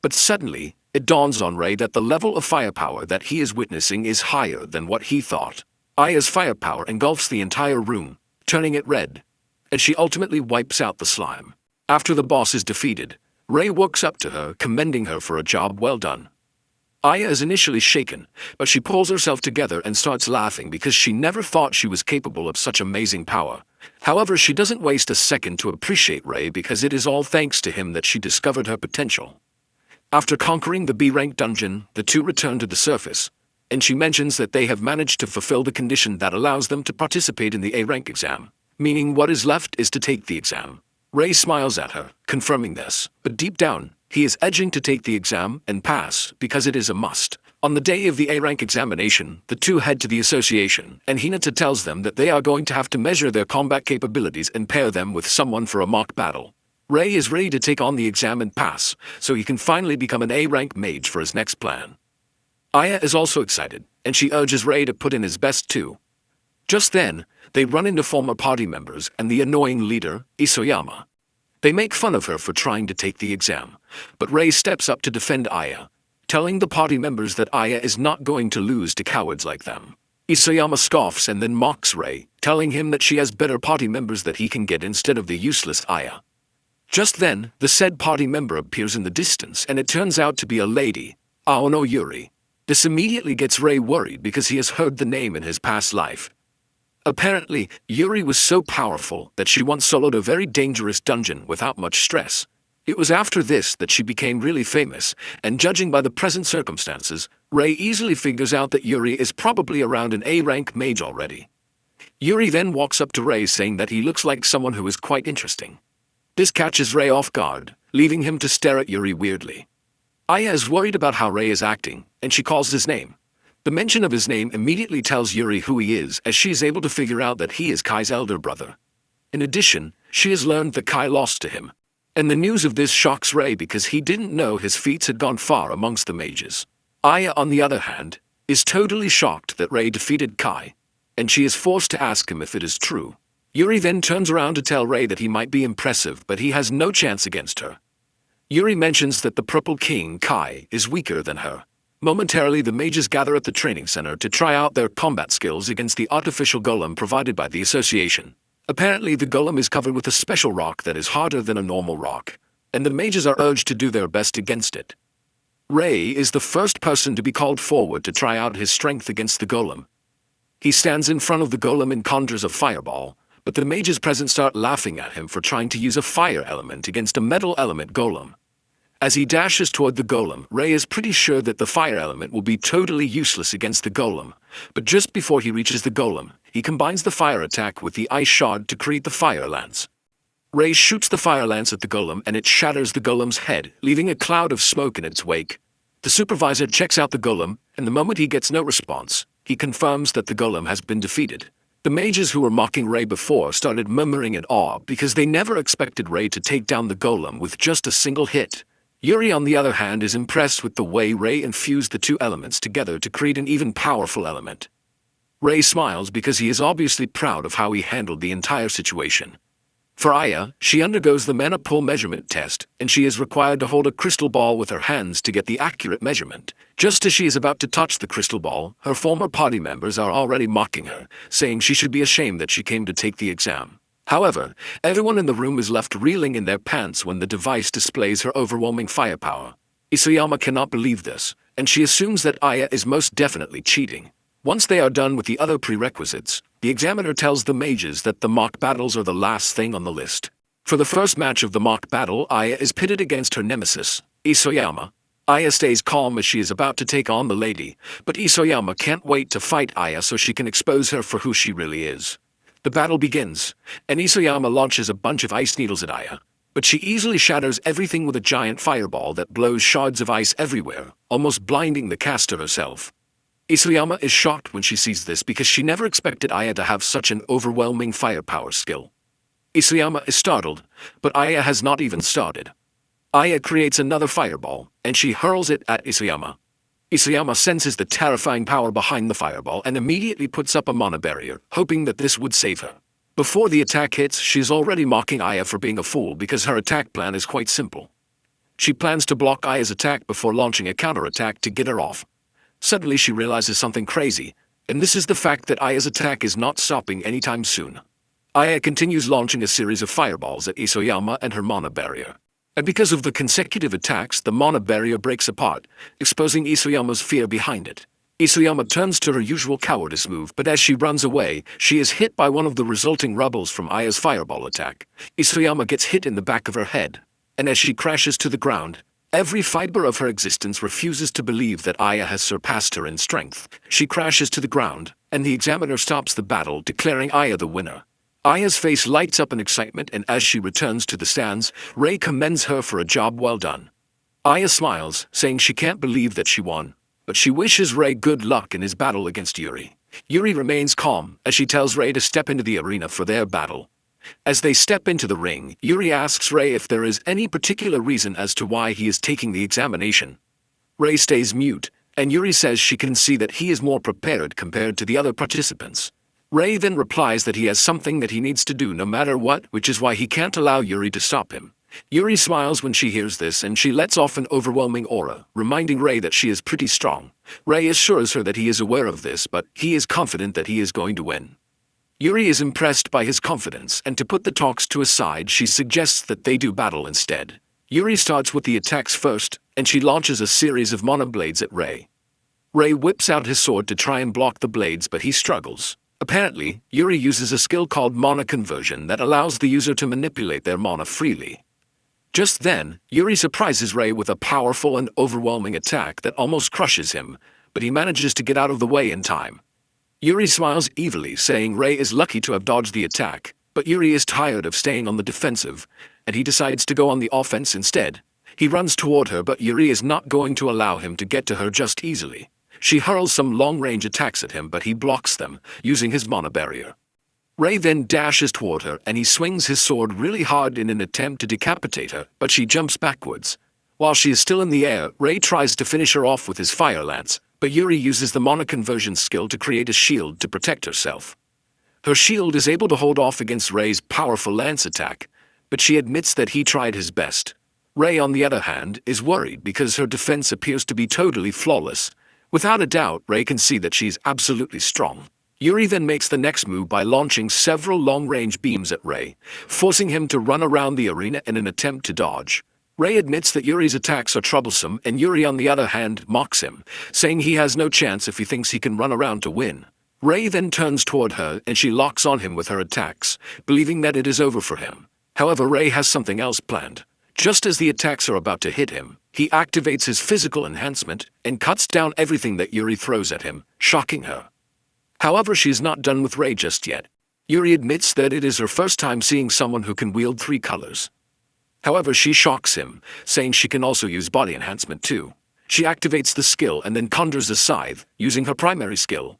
But suddenly, it dawns on Ray that the level of firepower that he is witnessing is higher than what he thought. Aya's firepower engulfs the entire room, turning it red, and she ultimately wipes out the slime. After the boss is defeated, Ray walks up to her, commending her for a job well done. Aya is initially shaken, but she pulls herself together and starts laughing because she never thought she was capable of such amazing power. However, she doesn't waste a second to appreciate Ray because it is all thanks to him that she discovered her potential. After conquering the B-rank dungeon, the two return to the surface, and she mentions that they have managed to fulfill the condition that allows them to participate in the A-rank exam, meaning what is left is to take the exam. Ray smiles at her, confirming this, but deep down, he is edging to take the exam and pass because it is a must. On the day of the A-rank examination, the two head to the association, and Hinata tells them that they are going to have to measure their combat capabilities and pair them with someone for a mock battle. Ray is ready to take on the exam and pass, so he can finally become an A-rank mage for his next plan. Aya is also excited, and she urges Ray to put in his best too. Just then, they run into former party members and the annoying leader, Isoyama. They make fun of her for trying to take the exam, but Ray steps up to defend Aya, telling the party members that Aya is not going to lose to cowards like them. Isoyama scoffs and then mocks Ray, telling him that she has better party members that he can get instead of the useless Aya. Just then, the said party member appears in the distance, and it turns out to be a lady, Aono Yuri. This immediately gets Ray worried because he has heard the name in his past life. Apparently, Yuri was so powerful that she once soloed a very dangerous dungeon without much stress. It was after this that she became really famous, and judging by the present circumstances, Ray easily figures out that Yuri is probably around an A-rank mage already. Yuri then walks up to Ray saying that he looks like someone who is quite interesting. This catches Ray off guard, leaving him to stare at Yuri weirdly. Aya is worried about how Ray is acting, and she calls his name. The mention of his name immediately tells Yuri who he is, as she is able to figure out that he is Kai's elder brother. In addition, she has learned that Kai lost to him, and the news of this shocks Ray because he didn't know his feats had gone far amongst the mages. Aya, on the other hand, is totally shocked that Ray defeated Kai, and she is forced to ask him if it is true. Yuri then turns around to tell Ray that he might be impressive, but he has no chance against her. Yuri mentions that the Purple King, Kai, is weaker than her. Momentarily, the mages gather at the training center to try out their combat skills against the artificial golem provided by the association. Apparently, the golem is covered with a special rock that is harder than a normal rock, and the mages are urged to do their best against it. Ray is the first person to be called forward to try out his strength against the golem. He stands in front of the golem and conjures a fireball, but the mages present start laughing at him for trying to use a fire element against a metal element golem. As he dashes toward the golem, Ray is pretty sure that the fire element will be totally useless against the golem, but just before he reaches the golem, he combines the fire attack with the ice shard to create the fire lance. Ray shoots the fire lance at the golem and it shatters the golem's head, leaving a cloud of smoke in its wake. The supervisor checks out the golem, and the moment he gets no response, he confirms that the golem has been defeated. The mages who were mocking Ray before started murmuring in awe because they never expected Ray to take down the golem with just a single hit. Yuri, on the other hand, is impressed with the way Ray infused the two elements together to create an even powerful element. Ray smiles because he is obviously proud of how he handled the entire situation. For Aya, she undergoes the mana pull measurement test, and she is required to hold a crystal ball with her hands to get the accurate measurement. Just as she is about to touch the crystal ball, her former party members are already mocking her, saying she should be ashamed that she came to take the exam. However, everyone in the room is left reeling in their pants when the device displays her overwhelming firepower. Isayama cannot believe this, and she assumes that Aya is most definitely cheating. Once they are done with the other prerequisites, the examiner tells the mages that the mock battles are the last thing on the list. For the first match of the mock battle, Aya is pitted against her nemesis, Isayama. Aya stays calm as she is about to take on the lady, but Isayama can't wait to fight Aya so she can expose her for who she really is. The battle begins, and Isayama launches a bunch of ice needles at Aya, but she easily shatters everything with a giant fireball that blows shards of ice everywhere, almost blinding the caster herself. Isayama is shocked when she sees this because she never expected Aya to have such an overwhelming firepower skill. Isayama is startled, but Aya has not even started. Aya creates another fireball, and she hurls it at Isayama. Isayama senses the terrifying power behind the fireball and immediately puts up a mana barrier, hoping that this would save her. Before the attack hits, she is already mocking Aya for being a fool because her attack plan is quite simple. She plans to block Aya's attack before launching a counterattack to get her off. Suddenly she realizes something crazy, and this is the fact that Aya's attack is not stopping anytime soon. Aya continues launching a series of fireballs at Isayama and her mana barrier. And because of the consecutive attacks, the mana barrier breaks apart, exposing Isayama's fear behind it. Isayama turns to her usual cowardice move, but as she runs away, she is hit by one of the resulting rubbles from Aya's fireball attack. Isayama gets hit in the back of her head, and as she crashes to the ground, every fiber of her existence refuses to believe that Aya has surpassed her in strength. She crashes to the ground, and the examiner stops the battle, declaring Aya the winner. Aya's face lights up in excitement, and as she returns to the stands, Ray commends her for a job well done. Aya smiles, saying she can't believe that she won, but she wishes Ray good luck in his battle against Yuri. Yuri remains calm as she tells Ray to step into the arena for their battle. As they step into the ring, Yuri asks Ray if there is any particular reason as to why he is taking the examination. Ray stays mute, and Yuri says she can see that he is more prepared compared to the other participants. Ray then replies that he has something that he needs to do no matter what, which is why he can't allow Yuri to stop him. Yuri smiles when she hears this, and she lets off an overwhelming aura, reminding Ray that she is pretty strong. Ray assures her that he is aware of this, but he is confident that he is going to win. Yuri is impressed by his confidence, and to put the talks to a side, she suggests that they do battle instead. Yuri starts with the attacks first, and she launches a series of mana blades at Ray. Ray whips out his sword to try and block the blades, but he struggles. Apparently, Yuri uses a skill called mana conversion that allows the user to manipulate their mana freely. Just then, Yuri surprises Ray with a powerful and overwhelming attack that almost crushes him, but he manages to get out of the way in time. Yuri smiles evilly, saying Ray is lucky to have dodged the attack, but Yuri is tired of staying on the defensive, and he decides to go on the offense instead. He runs toward her, but Yuri is not going to allow him to get to her just easily. She hurls some long-range attacks at him, but he blocks them, using his mana barrier. Ray then dashes toward her, and he swings his sword really hard in an attempt to decapitate her, but she jumps backwards. While she is still in the air, Ray tries to finish her off with his fire lance, but Yuri uses the mana conversion skill to create a shield to protect herself. Her shield is able to hold off against Ray's powerful lance attack, but she admits that he tried his best. Ray, on the other hand, is worried because her defense appears to be totally flawless. Without a doubt, Ray can see that she's absolutely strong. Yuri then makes the next move by launching several long-range beams at Ray, forcing him to run around the arena in an attempt to dodge. Ray admits that Yuri's attacks are troublesome, and Yuri, on the other hand, mocks him, saying he has no chance if he thinks he can run around to win. Ray then turns toward her, and she locks on him with her attacks, believing that it is over for him. However, Ray has something else planned. Just as the attacks are about to hit him, he activates his physical enhancement and cuts down everything that Yuri throws at him, shocking her. However, she is not done with Ray just yet. Yuri admits that it is her first time seeing someone who can wield 3 colors. However, she shocks him, saying she can also use body enhancement too. She activates the skill and then conjures a scythe, using her primary skill.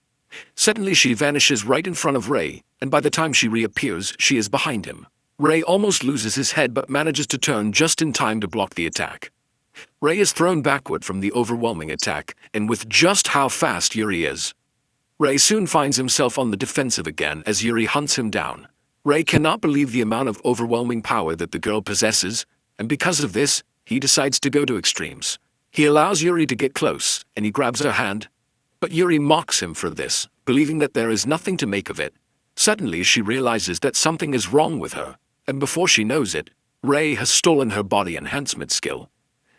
Suddenly she vanishes right in front of Ray, and by the time she reappears, she is behind him. Ray almost loses his head but manages to turn just in time to block the attack. Ray is thrown backward from the overwhelming attack, and with just how fast Yuri is, Ray soon finds himself on the defensive again as Yuri hunts him down. Ray cannot believe the amount of overwhelming power that the girl possesses, and because of this, he decides to go to extremes. He allows Yuri to get close, and he grabs her hand. But Yuri mocks him for this, believing that there is nothing to make of it. Suddenly she realizes that something is wrong with her, and before she knows it, Ray has stolen her body enhancement skill.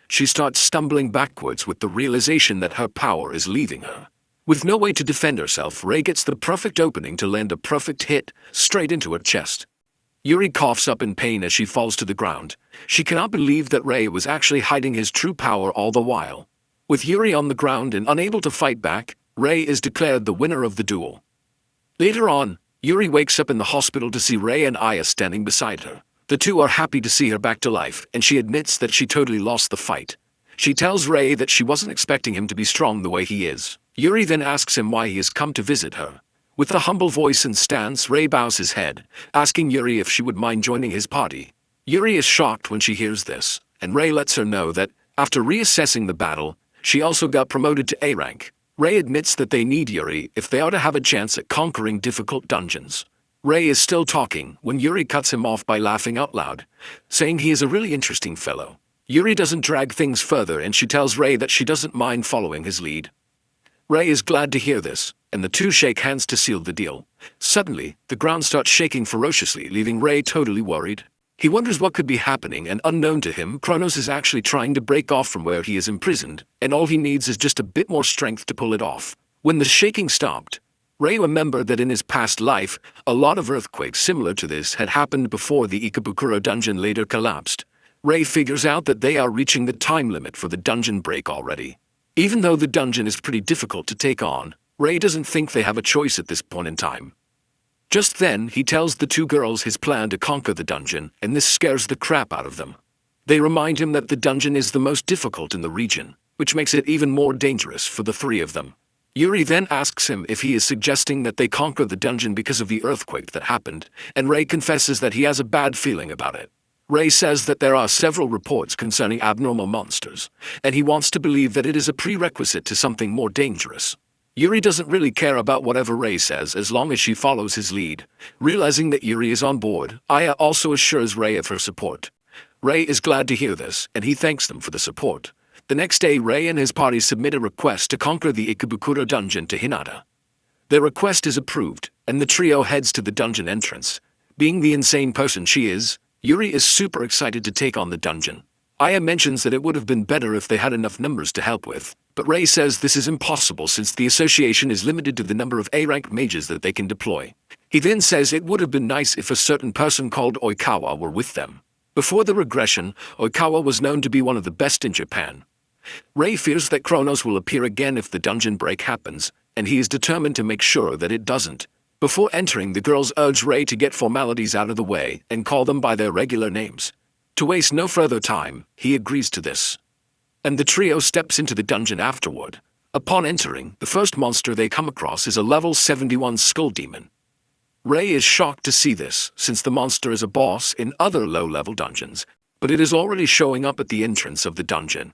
She starts stumbling backwards with the realization that her power is leaving her. With no way to defend herself, Ray gets the perfect opening to land a perfect hit straight into her chest. Yuri coughs up in pain as she falls to the ground. She cannot believe that Ray was actually hiding his true power all the while. With Yuri on the ground and unable to fight back, Ray is declared the winner of the duel. Later on, Yuri wakes up in the hospital to see Ray and Aya standing beside her. The two are happy to see her back to life, and she admits that she totally lost the fight. She tells Ray that she wasn't expecting him to be strong the way he is. Yuri then asks him why he has come to visit her. With a humble voice and stance, Ray bows his head, asking Yuri if she would mind joining his party. Yuri is shocked when she hears this, and Ray lets her know that, after reassessing the battle, she also got promoted to A rank. Ray admits that they need Yuri if they are to have a chance at conquering difficult dungeons. Ray is still talking when Yuri cuts him off by laughing out loud, saying he is a really interesting fellow. Yuri doesn't drag things further and she tells Ray that she doesn't mind following his lead. Ray is glad to hear this, and the two shake hands to seal the deal. Suddenly, the ground starts shaking ferociously, leaving Ray totally worried. He wonders what could be happening, and unknown to him, Kronos is actually trying to break off from where he is imprisoned, and all he needs is just a bit more strength to pull it off. When the shaking stopped, Ray remembered that in his past life, a lot of earthquakes similar to this had happened before the Ikebukuro dungeon later collapsed. Ray figures out that they are reaching the time limit for the dungeon break already. Even though the dungeon is pretty difficult to take on, Ray doesn't think they have a choice at this point in time. Just then, he tells the two girls his plan to conquer the dungeon, and this scares the crap out of them. They remind him that the dungeon is the most difficult in the region, which makes it even more dangerous for the three of them. Yuri then asks him if he is suggesting that they conquer the dungeon because of the earthquake that happened, and Ray confesses that he has a bad feeling about it. Ray says that there are several reports concerning abnormal monsters, and he wants to believe that it is a prerequisite to something more dangerous. Yuri doesn't really care about whatever Ray says as long as she follows his lead. Realizing that Yuri is on board, Aya also assures Ray of her support. Ray is glad to hear this, and he thanks them for the support. The next day, Ray and his party submit a request to conquer the Ikebukuro dungeon to Hinata. Their request is approved, and the trio heads to the dungeon entrance. Being the insane person she is, Yuri is super excited to take on the dungeon. Aya mentions that it would have been better if they had enough numbers to help with, but Ray says this is impossible since the association is limited to the number of A-rank mages that they can deploy. He then says it would have been nice if a certain person called Oikawa were with them. Before the regression, Oikawa was known to be one of the best in Japan. Ray fears that Kronos will appear again if the dungeon break happens, and he is determined to make sure that it doesn't. Before entering, the girls urge Ray to get formalities out of the way and call them by their regular names. To waste no further time, he agrees to this. And the trio steps into the dungeon afterward. Upon entering, the first monster they come across is a level 71 skull demon. Ray is shocked to see this, since the monster is a boss in other low-level dungeons, but it is already showing up at the entrance of the dungeon.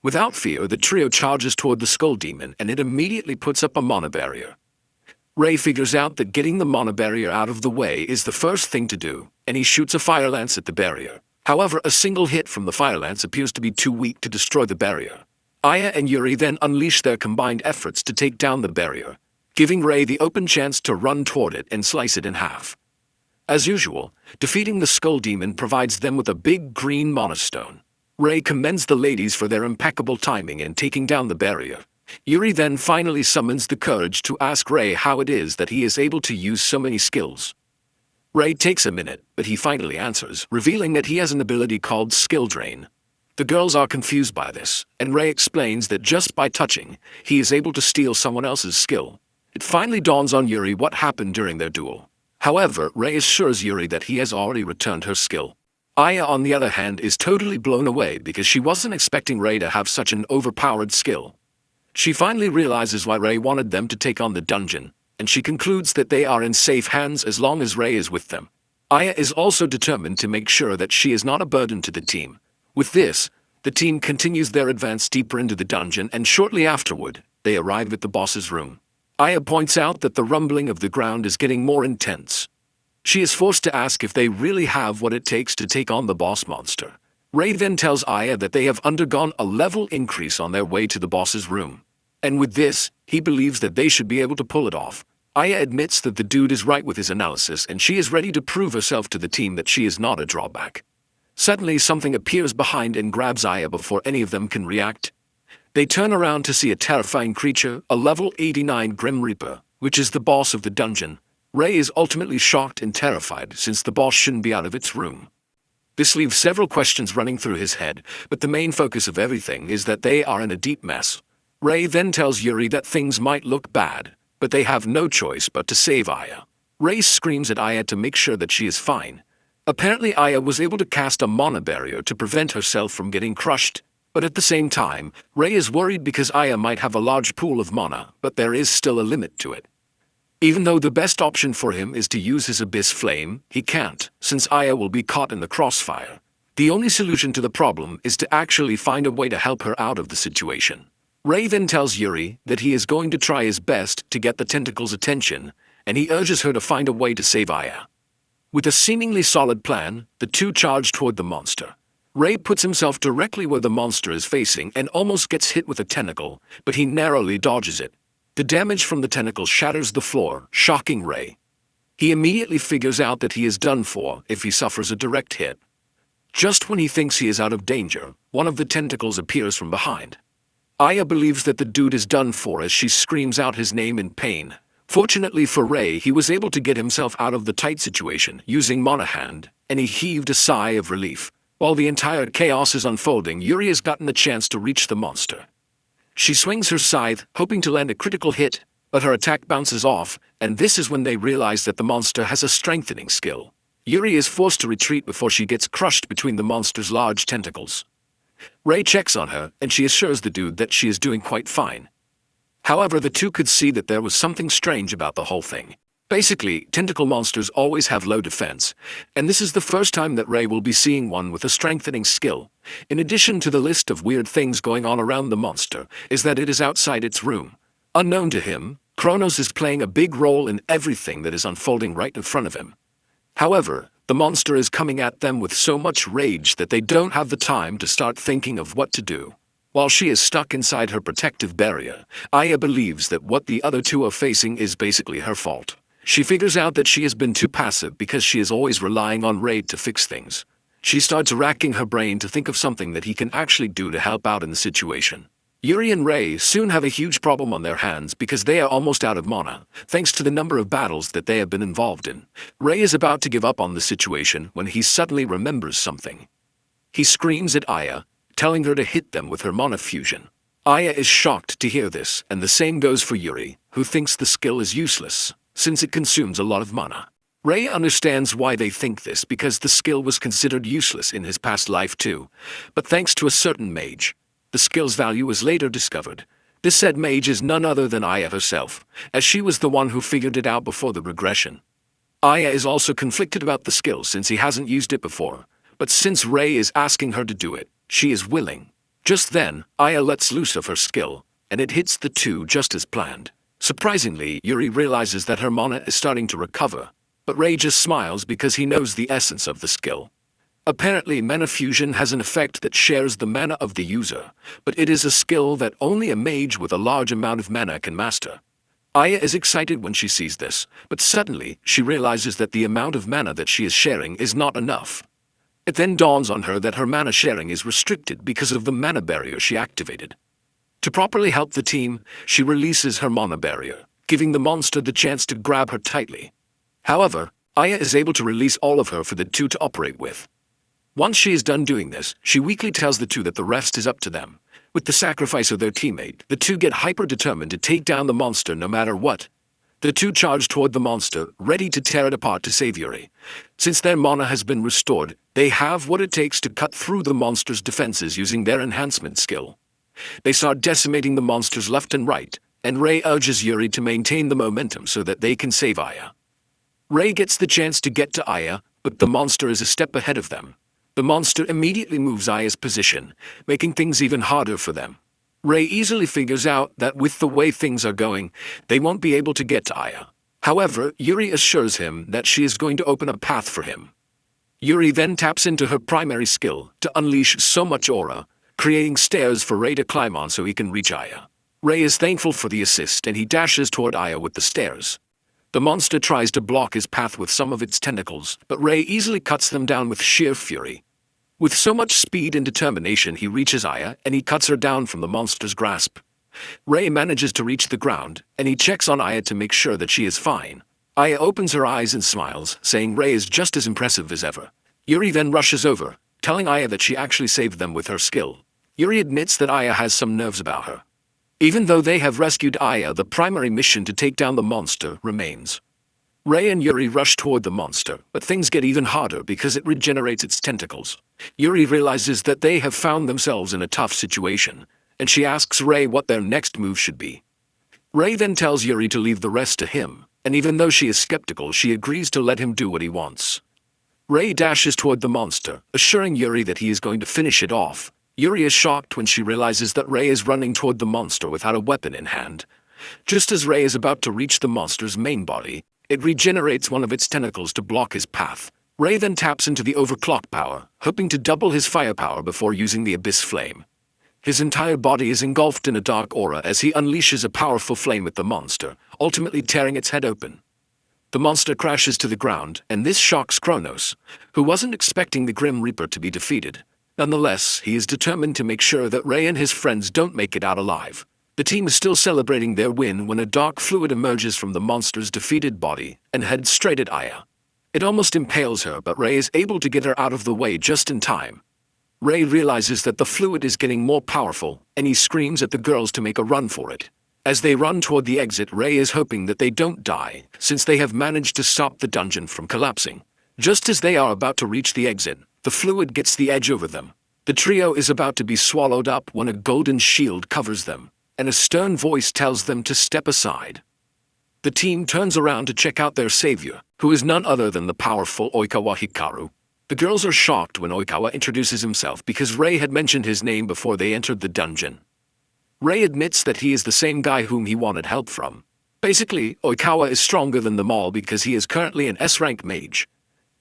Without fear, the trio charges toward the skull demon, and it immediately puts up a mana barrier. Ray figures out that getting the mana barrier out of the way is the first thing to do, and he shoots a fire lance at the barrier. However, a single hit from the fire lance appears to be too weak to destroy the barrier. Aya and Yuri then unleash their combined efforts to take down the barrier, giving Ray the open chance to run toward it and slice it in half. As usual, defeating the skull demon provides them with a big green mana stone. Ray commends the ladies for their impeccable timing in taking down the barrier. Yuri then finally summons the courage to ask Ray how it is that he is able to use so many skills. Ray takes a minute, but he finally answers, revealing that he has an ability called Skill Drain. The girls are confused by this, and Ray explains that just by touching, he is able to steal someone else's skill. It finally dawns on Yuri what happened during their duel. However, Ray assures Yuri that he has already returned her skill. Aya, on the other hand, is totally blown away because she wasn't expecting Ray to have such an overpowered skill. She finally realizes why Ray wanted them to take on the dungeon, and she concludes that they are in safe hands as long as Ray is with them. Aya is also determined to make sure that she is not a burden to the team. With this, the team continues their advance deeper into the dungeon, and shortly afterward, they arrive at the boss's room. Aya points out that the rumbling of the ground is getting more intense. She is forced to ask if they really have what it takes to take on the boss monster. Ray then tells Aya that they have undergone a level increase on their way to the boss's room. And with this, he believes that they should be able to pull it off. Aya admits that the dude is right with his analysis and she is ready to prove herself to the team that she is not a drawback. Suddenly something appears behind and grabs Aya before any of them can react. They turn around to see a terrifying creature, a level 89 Grim Reaper, which is the boss of the dungeon. Ray is ultimately shocked and terrified since the boss shouldn't be out of its room. This leaves several questions running through his head, but the main focus of everything is that they are in a deep mess. Ray then tells Yuri that things might look bad, but they have no choice but to save Aya. Ray screams at Aya to make sure that she is fine. Apparently Aya was able to cast a mana barrier to prevent herself from getting crushed, but at the same time, Ray is worried because Aya might have a large pool of mana, but there is still a limit to it. Even though the best option for him is to use his Abyss Flame, he can't, since Aya will be caught in the crossfire. The only solution to the problem is to actually find a way to help her out of the situation. Ray then tells Yuri that he is going to try his best to get the tentacle's attention, and he urges her to find a way to save Aya. With a seemingly solid plan, the two charge toward the monster. Ray puts himself directly where the monster is facing and almost gets hit with a tentacle, but he narrowly dodges it. The damage from the tentacle shatters the floor, shocking Ray. He immediately figures out that he is done for if he suffers a direct hit. Just when he thinks he is out of danger, one of the tentacles appears from behind. Aya believes that the dude is done for as she screams out his name in pain. Fortunately for Ray, he was able to get himself out of the tight situation using Mana Hand, and he heaved a sigh of relief. While the entire chaos is unfolding, Yuri has gotten the chance to reach the monster. She swings her scythe, hoping to land a critical hit, but her attack bounces off, and this is when they realize that the monster has a strengthening skill. Yuri is forced to retreat before she gets crushed between the monster's large tentacles. Ray checks on her, and she assures the dude that she is doing quite fine. However, the two could see that there was something strange about the whole thing. Basically, tentacle monsters always have low defense, and this is the first time that Ray will be seeing one with a strengthening skill. In addition to the list of weird things going on around the monster, is that it is outside its room. Unknown to him, Kronos is playing a big role in everything that is unfolding right in front of him. However, the monster is coming at them with so much rage that they don't have the time to start thinking of what to do. While she is stuck inside her protective barrier, Aya believes that what the other two are facing is basically her fault. She figures out that she has been too passive because she is always relying on Ray to fix things. She starts racking her brain to think of something that he can actually do to help out in the situation. Yuri and Ray soon have a huge problem on their hands because they are almost out of mana, thanks to the number of battles that they have been involved in. Ray is about to give up on the situation when he suddenly remembers something. He screams at Aya, telling her to hit them with her mana fusion. Aya is shocked to hear this, and the same goes for Yuri, who thinks the skill is useless, since it consumes a lot of mana. Ray understands why they think this because the skill was considered useless in his past life too, but thanks to a certain mage, the skill's value was later discovered. This said mage is none other than Aya herself, as she was the one who figured it out before the regression. Aya is also conflicted about the skill since he hasn't used it before, but since Ray is asking her to do it, she is willing. Just then, Aya lets loose of her skill, and it hits the two just as planned. Surprisingly, Yuri realizes that her mana is starting to recover, but Ray just smiles because he knows the essence of the skill. Apparently, mana fusion has an effect that shares the mana of the user, but it is a skill that only a mage with a large amount of mana can master. Aya is excited when she sees this, but suddenly she realizes that the amount of mana that she is sharing is not enough. It then dawns on her that her mana sharing is restricted because of the mana barrier she activated. To properly help the team, she releases her mana barrier, giving the monster the chance to grab her tightly. However, Aya is able to release all of her for the two to operate with. Once she is done doing this, she weakly tells the two that the rest is up to them. With the sacrifice of their teammate, the two get hyper-determined to take down the monster no matter what. The two charge toward the monster, ready to tear it apart to save Yuri. Since their mana has been restored, they have what it takes to cut through the monster's defenses using their enhancement skill. They start decimating the monsters left and right, and Ray urges Yuri to maintain the momentum so that they can save Aya. Ray gets the chance to get to Aya, but the monster is a step ahead of them. The monster immediately moves Aya's position, making things even harder for them. Ray easily figures out that with the way things are going, they won't be able to get to Aya. However, Yuri assures him that she is going to open a path for him. Yuri then taps into her primary skill to unleash so much aura, creating stairs for Rei to climb on so he can reach Aya. Rei is thankful for the assist and he dashes toward Aya with the stairs. The monster tries to block his path with some of its tentacles, but Rei easily cuts them down with sheer fury. With so much speed and determination, he reaches Aya and he cuts her down from the monster's grasp. Rei manages to reach the ground, and he checks on Aya to make sure that she is fine. Aya opens her eyes and smiles, saying Rei is just as impressive as ever. Yuri then rushes over, telling Aya that she actually saved them with her skill. Yuri admits that Aya has some nerves about her. Even though they have rescued Aya, the primary mission to take down the monster remains. Rei and Yuri rush toward the monster, but things get even harder because it regenerates its tentacles. Yuri realizes that they have found themselves in a tough situation, and she asks Rei what their next move should be. Rei then tells Yuri to leave the rest to him, and even though she is skeptical, she agrees to let him do what he wants. Rei dashes toward the monster, assuring Yuri that he is going to finish it off. Yuri is shocked when she realizes that Rei is running toward the monster without a weapon in hand. Just as Rei is about to reach the monster's main body, it regenerates one of its tentacles to block his path. Rei then taps into the overclock power, hoping to double his firepower before using the abyss flame. His entire body is engulfed in a dark aura as he unleashes a powerful flame at the monster, ultimately tearing its head open. The monster crashes to the ground, and this shocks Kronos, who wasn't expecting the Grim Reaper to be defeated. Nonetheless, he is determined to make sure that Rei and his friends don't make it out alive. The team is still celebrating their win when a dark fluid emerges from the monster's defeated body and heads straight at Aya. It almost impales her, but Rei is able to get her out of the way just in time. Rei realizes that the fluid is getting more powerful, and he screams at the girls to make a run for it. As they run toward the exit, Rei is hoping that they don't die, since they have managed to stop the dungeon from collapsing. Just as they are about to reach the exit, the fluid gets the edge over them. The trio is about to be swallowed up when a golden shield covers them, and a stern voice tells them to step aside. The team turns around to check out their savior, who is none other than the powerful Oikawa Hikaru. The girls are shocked when Oikawa introduces himself because Rei had mentioned his name before they entered the dungeon. Rei admits that he is the same guy whom he wanted help from. Basically, Oikawa is stronger than them all because he is currently an S-rank mage.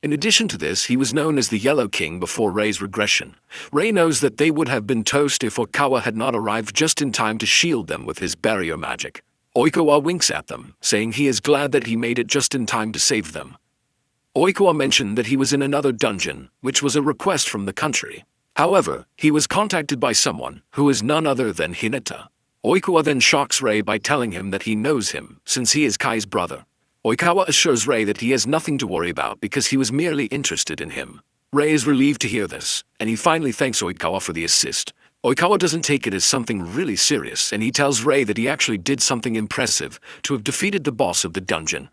In addition to this, he was known as the Yellow King before Rei's regression. Rei knows that they would have been toast if Oikawa had not arrived just in time to shield them with his barrier magic. Oikawa winks at them, saying he is glad that he made it just in time to save them. Oikawa mentioned that he was in another dungeon, which was a request from the country. However, he was contacted by someone who is none other than Hinata. Oikawa then shocks Rei by telling him that he knows him, since he is Kai's brother. Oikawa assures Rei that he has nothing to worry about because he was merely interested in him. Rei is relieved to hear this, and he finally thanks Oikawa for the assist. Oikawa doesn't take it as something really serious, and he tells Rei that he actually did something impressive to have defeated the boss of the dungeon.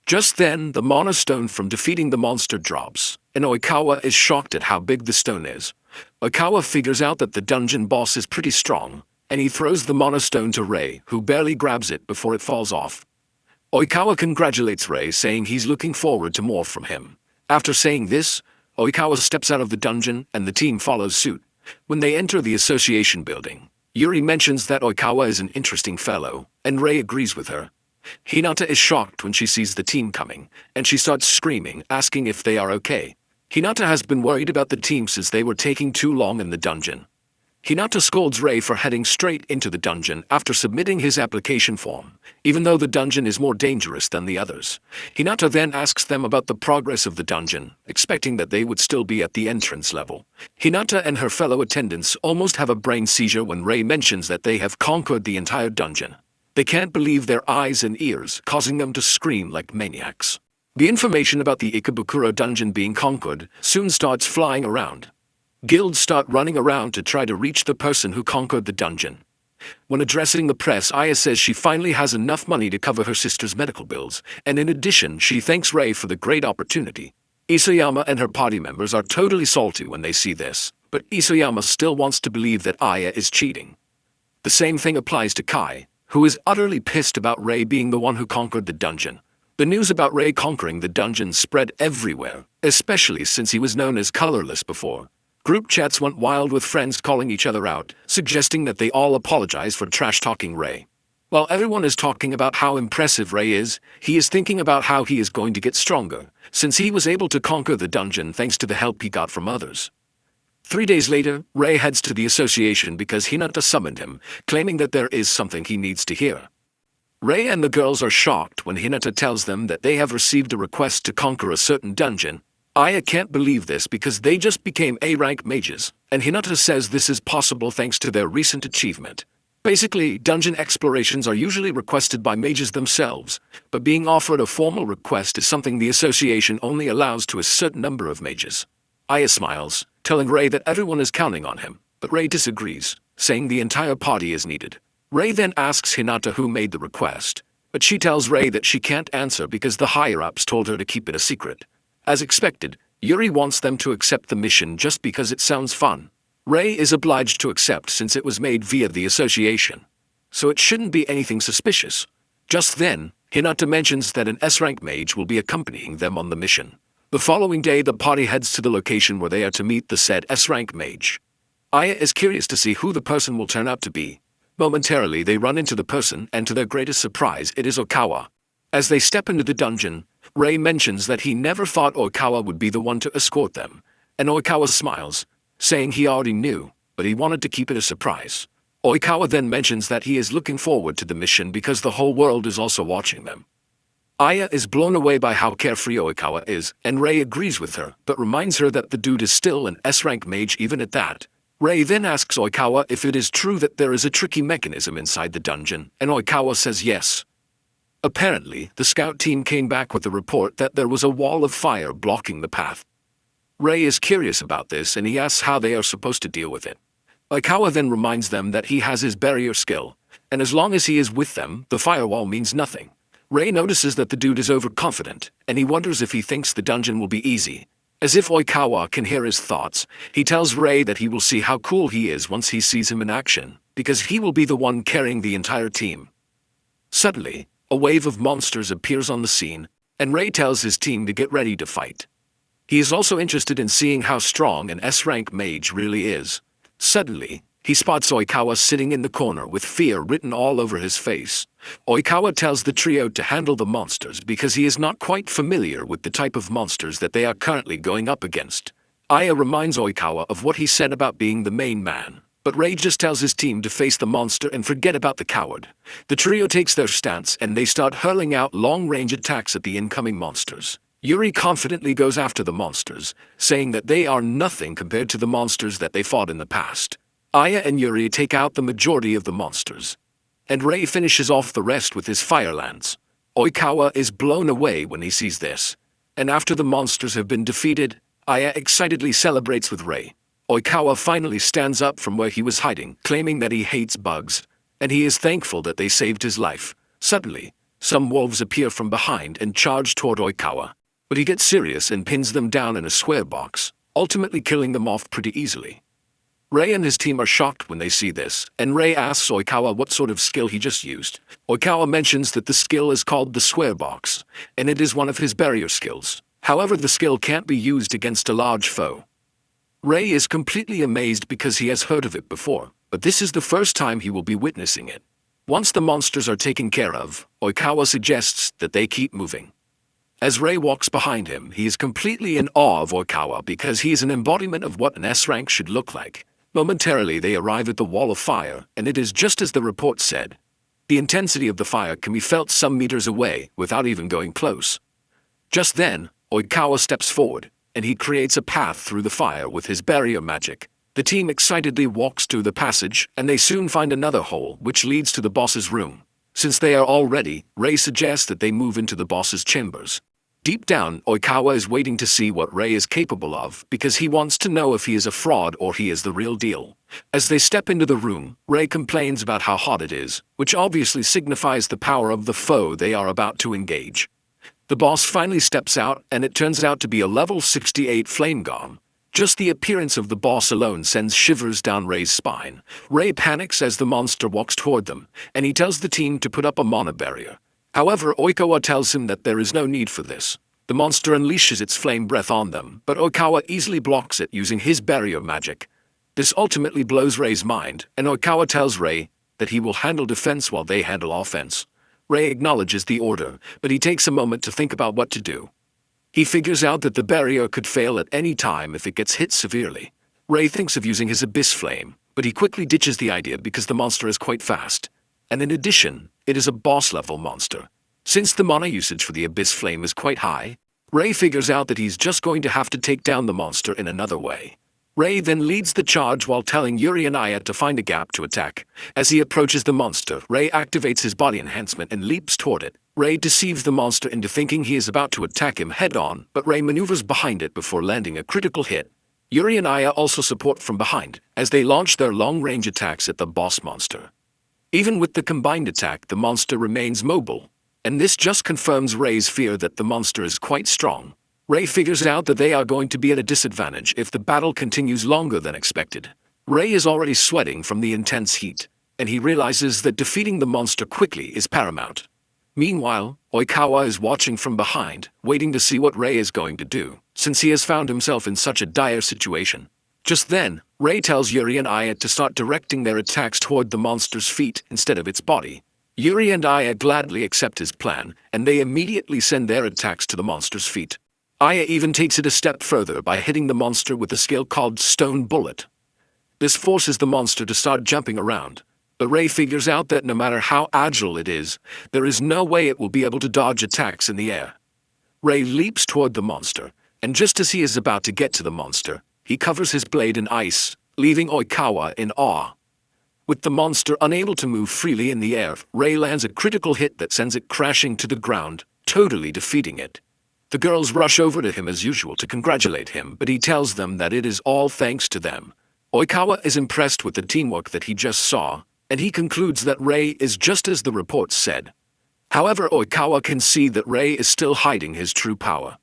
Just then, the mana stone from defeating the monster drops, and Oikawa is shocked at how big the stone is. Oikawa figures out that the dungeon boss is pretty strong, and he throws the mana stone to Rei, who barely grabs it before it falls off. Oikawa congratulates Rei, saying he's looking forward to more from him. After saying this, Oikawa steps out of the dungeon, and the team follows suit. When they enter the association building, Yuri mentions that Oikawa is an interesting fellow, and Rei agrees with her. Hinata is shocked when she sees the team coming, and she starts screaming, asking if they are okay. Hinata has been worried about the team since they were taking too long in the dungeon. Hinata scolds Rei for heading straight into the dungeon after submitting his application form, even though the dungeon is more dangerous than the others. Hinata then asks them about the progress of the dungeon, expecting that they would still be at the entrance level. Hinata and her fellow attendants almost have a brain seizure when Rei mentions that they have conquered the entire dungeon. They can't believe their eyes and ears, causing them to scream like maniacs. The information about the Ikebukuro dungeon being conquered soon starts flying around. Guilds start running around to try to reach the person who conquered the dungeon. When addressing the press, Aya says she finally has enough money to cover her sister's medical bills, and in addition, she thanks Rei for the great opportunity. Isayama and her party members are totally salty when they see this, but Isayama still wants to believe that Aya is cheating. The same thing applies to Kai, who is utterly pissed about Rei being the one who conquered the dungeon. The news about Rei conquering the dungeon spread everywhere, especially since he was known as colorless before. Group chats went wild with friends calling each other out, suggesting that they all apologize for trash-talking Rei. While everyone is talking about how impressive Ray is, he is thinking about how he is going to get stronger, since he was able to conquer the dungeon thanks to the help he got from others. 3 days later, Ray heads to the association because Hinata summoned him, claiming that there is something he needs to hear. Ray and the girls are shocked when Hinata tells them that they have received a request to conquer a certain dungeon. Aya can't believe this because they just became A-rank mages, and Hinata says this is possible thanks to their recent achievement. Basically, dungeon explorations are usually requested by mages themselves, but being offered a formal request is something the association only allows to a certain number of mages. Aya smiles, telling Ray that everyone is counting on him, but Ray disagrees, saying the entire party is needed. Ray then asks Hinata who made the request, but she tells Ray that she can't answer because the higher-ups told her to keep it a secret. As expected, Yuri wants them to accept the mission just because it sounds fun. Ray is obliged to accept since it was made via the association, so it shouldn't be anything suspicious. Just then, Hinata mentions that an S-rank mage will be accompanying them on the mission. The following day, the party heads to the location where they are to meet the said S-rank mage. Aya is curious to see who the person will turn out to be. Momentarily, they run into the person, and to their greatest surprise, it is Oikawa. As they step into the dungeon, Ray mentions that he never thought Oikawa would be the one to escort them, and Oikawa smiles, saying he already knew, but he wanted to keep it a surprise. Oikawa then mentions that he is looking forward to the mission because the whole world is also watching them. Aya is blown away by how carefree Oikawa is, and Ray agrees with her, but reminds her that the dude is still an S-rank mage even at that. Ray then asks Oikawa if it is true that there is a tricky mechanism inside the dungeon, and Oikawa says yes. Apparently, the scout team came back with the report that there was a wall of fire blocking the path. Ray is curious about this and he asks how they are supposed to deal with it. Oikawa then reminds them that he has his barrier skill, and as long as he is with them, the firewall means nothing. Ray notices that the dude is overconfident, and he wonders if he thinks the dungeon will be easy. As if Oikawa can hear his thoughts, he tells Ray that he will see how cool he is once he sees him in action, because he will be the one carrying the entire team. Suddenly, a wave of monsters appears on the scene, and Ray tells his team to get ready to fight. He is also interested in seeing how strong an S-rank mage really is. Suddenly, he spots Oikawa sitting in the corner with fear written all over his face. Oikawa tells the trio to handle the monsters because he is not quite familiar with the type of monsters that they are currently going up against. Aya reminds Oikawa of what he said about being the main man, but Ray just tells his team to face the monster and forget about the coward. The trio takes their stance and they start hurling out long-range attacks at the incoming monsters. Yuri confidently goes after the monsters, saying that they are nothing compared to the monsters that they fought in the past. Aya and Yuri take out the majority of the monsters, and Ray finishes off the rest with his fire lance. Oikawa is blown away when he sees this, and after the monsters have been defeated, Aya excitedly celebrates with Ray. Oikawa finally stands up from where he was hiding, claiming that he hates bugs, and he is thankful that they saved his life. Suddenly, some wolves appear from behind and charge toward Oikawa, but he gets serious and pins them down in a square box, ultimately killing them off pretty easily. Ray and his team are shocked when they see this, and Ray asks Oikawa what sort of skill he just used. Oikawa mentions that the skill is called the square box, and it is one of his barrier skills. However, the skill can't be used against a large foe. Ray is completely amazed because he has heard of it before, but this is the first time he will be witnessing it. Once the monsters are taken care of, Oikawa suggests that they keep moving. As Ray walks behind him, he is completely in awe of Oikawa because he is an embodiment of what an S-rank should look like. Momentarily, they arrive at the wall of fire, and it is just as the report said. The intensity of the fire can be felt some meters away without even going close. Just then, Oikawa steps forward, and he creates a path through the fire with his barrier magic. The team excitedly walks through the passage, and they soon find another hole which leads to the boss's room. Since they are all ready, Ray suggests that they move into the boss's chambers. Deep down, Oikawa is waiting to see what Ray is capable of because he wants to know if he is a fraud or he is the real deal. As they step into the room, Ray complains about how hot it is, which obviously signifies the power of the foe they are about to engage. The boss finally steps out, and it turns out to be a level 68 flame golem. Just the appearance of the boss alone sends shivers down Ray's spine. Ray panics as the monster walks toward them, and he tells the team to put up a mana barrier. However, Oikawa tells him that there is no need for this. The monster unleashes its flame breath on them, but Oikawa easily blocks it using his barrier magic. This ultimately blows Ray's mind, and Oikawa tells Ray that he will handle defense while they handle offense. Ray acknowledges the order, but he takes a moment to think about what to do. He figures out that the barrier could fail at any time if it gets hit severely. Ray thinks of using his Abyss Flame, but he quickly ditches the idea because the monster is quite fast. And in addition, it is a boss-level monster. Since the mana usage for the Abyss Flame is quite high, Ray figures out that he's just going to have to take down the monster in another way. Ray then leads the charge while telling Yuri and Aya to find a gap to attack. As he approaches the monster, Ray activates his body enhancement and leaps toward it. Ray deceives the monster into thinking he is about to attack him head-on, but Ray maneuvers behind it before landing a critical hit. Yuri and Aya also support from behind, as they launch their long-range attacks at the boss monster. Even with the combined attack, the monster remains mobile, and this just confirms Ray's fear that the monster is quite strong. Ray figures out that they are going to be at a disadvantage if the battle continues longer than expected. Ray is already sweating from the intense heat, and he realizes that defeating the monster quickly is paramount. Meanwhile, Oikawa is watching from behind, waiting to see what Ray is going to do, since he has found himself in such a dire situation. Just then, Ray tells Yuri and Aya to start directing their attacks toward the monster's feet instead of its body. Yuri and Aya gladly accept his plan, and they immediately send their attacks to the monster's feet. Aya even takes it a step further by hitting the monster with a skill called Stone Bullet. This forces the monster to start jumping around, but Ray figures out that no matter how agile it is, there is no way it will be able to dodge attacks in the air. Ray leaps toward the monster, and just as he is about to get to the monster, he covers his blade in ice, leaving Oikawa in awe. With the monster unable to move freely in the air, Ray lands a critical hit that sends it crashing to the ground, totally defeating it. The girls rush over to him as usual to congratulate him, but he tells them that it is all thanks to them. Oikawa is impressed with the teamwork that he just saw, and he concludes that Ray is just as the reports said. However, Oikawa can see that Ray is still hiding his true power.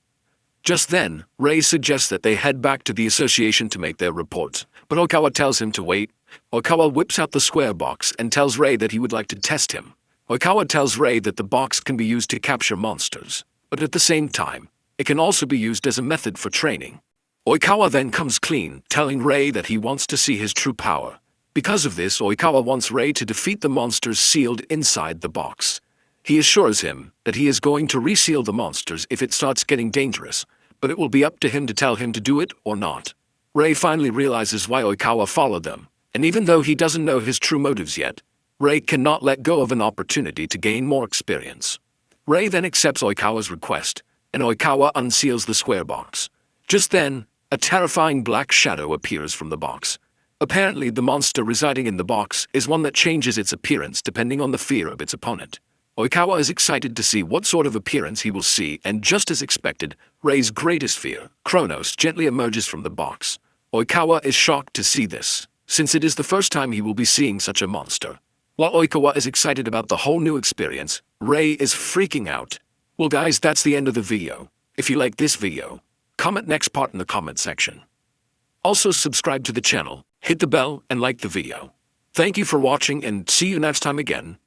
Just then, Ray suggests that they head back to the association to make their reports, but Oikawa tells him to wait. Oikawa whips out the square box and tells Ray that he would like to test him. Oikawa tells Ray that the box can be used to capture monsters, but at the same time, it can also be used as a method for training. Oikawa then comes clean, telling Ray that he wants to see his true power. Because of this, Oikawa wants Ray to defeat the monsters sealed inside the box. He assures him that he is going to reseal the monsters if it starts getting dangerous, but it will be up to him to tell him to do it or not. Ray finally realizes why Oikawa followed them, and even though he doesn't know his true motives yet, Ray cannot let go of an opportunity to gain more experience. Ray then accepts Oikawa's request, and Oikawa unseals the square box. Just then, a terrifying black shadow appears from the box. Apparently, the monster residing in the box is one that changes its appearance depending on the fear of its opponent. Oikawa is excited to see what sort of appearance he will see, and just as expected, Ray's greatest fear, Kronos, gently emerges from the box. Oikawa is shocked to see this, since it is the first time he will be seeing such a monster. While Oikawa is excited about the whole new experience, Ray is freaking out. Well guys, that's the end of the video. If you like this video, comment next part in the comment section. Also subscribe to the channel, hit the bell, and like the video. Thank you for watching, and see you next time again.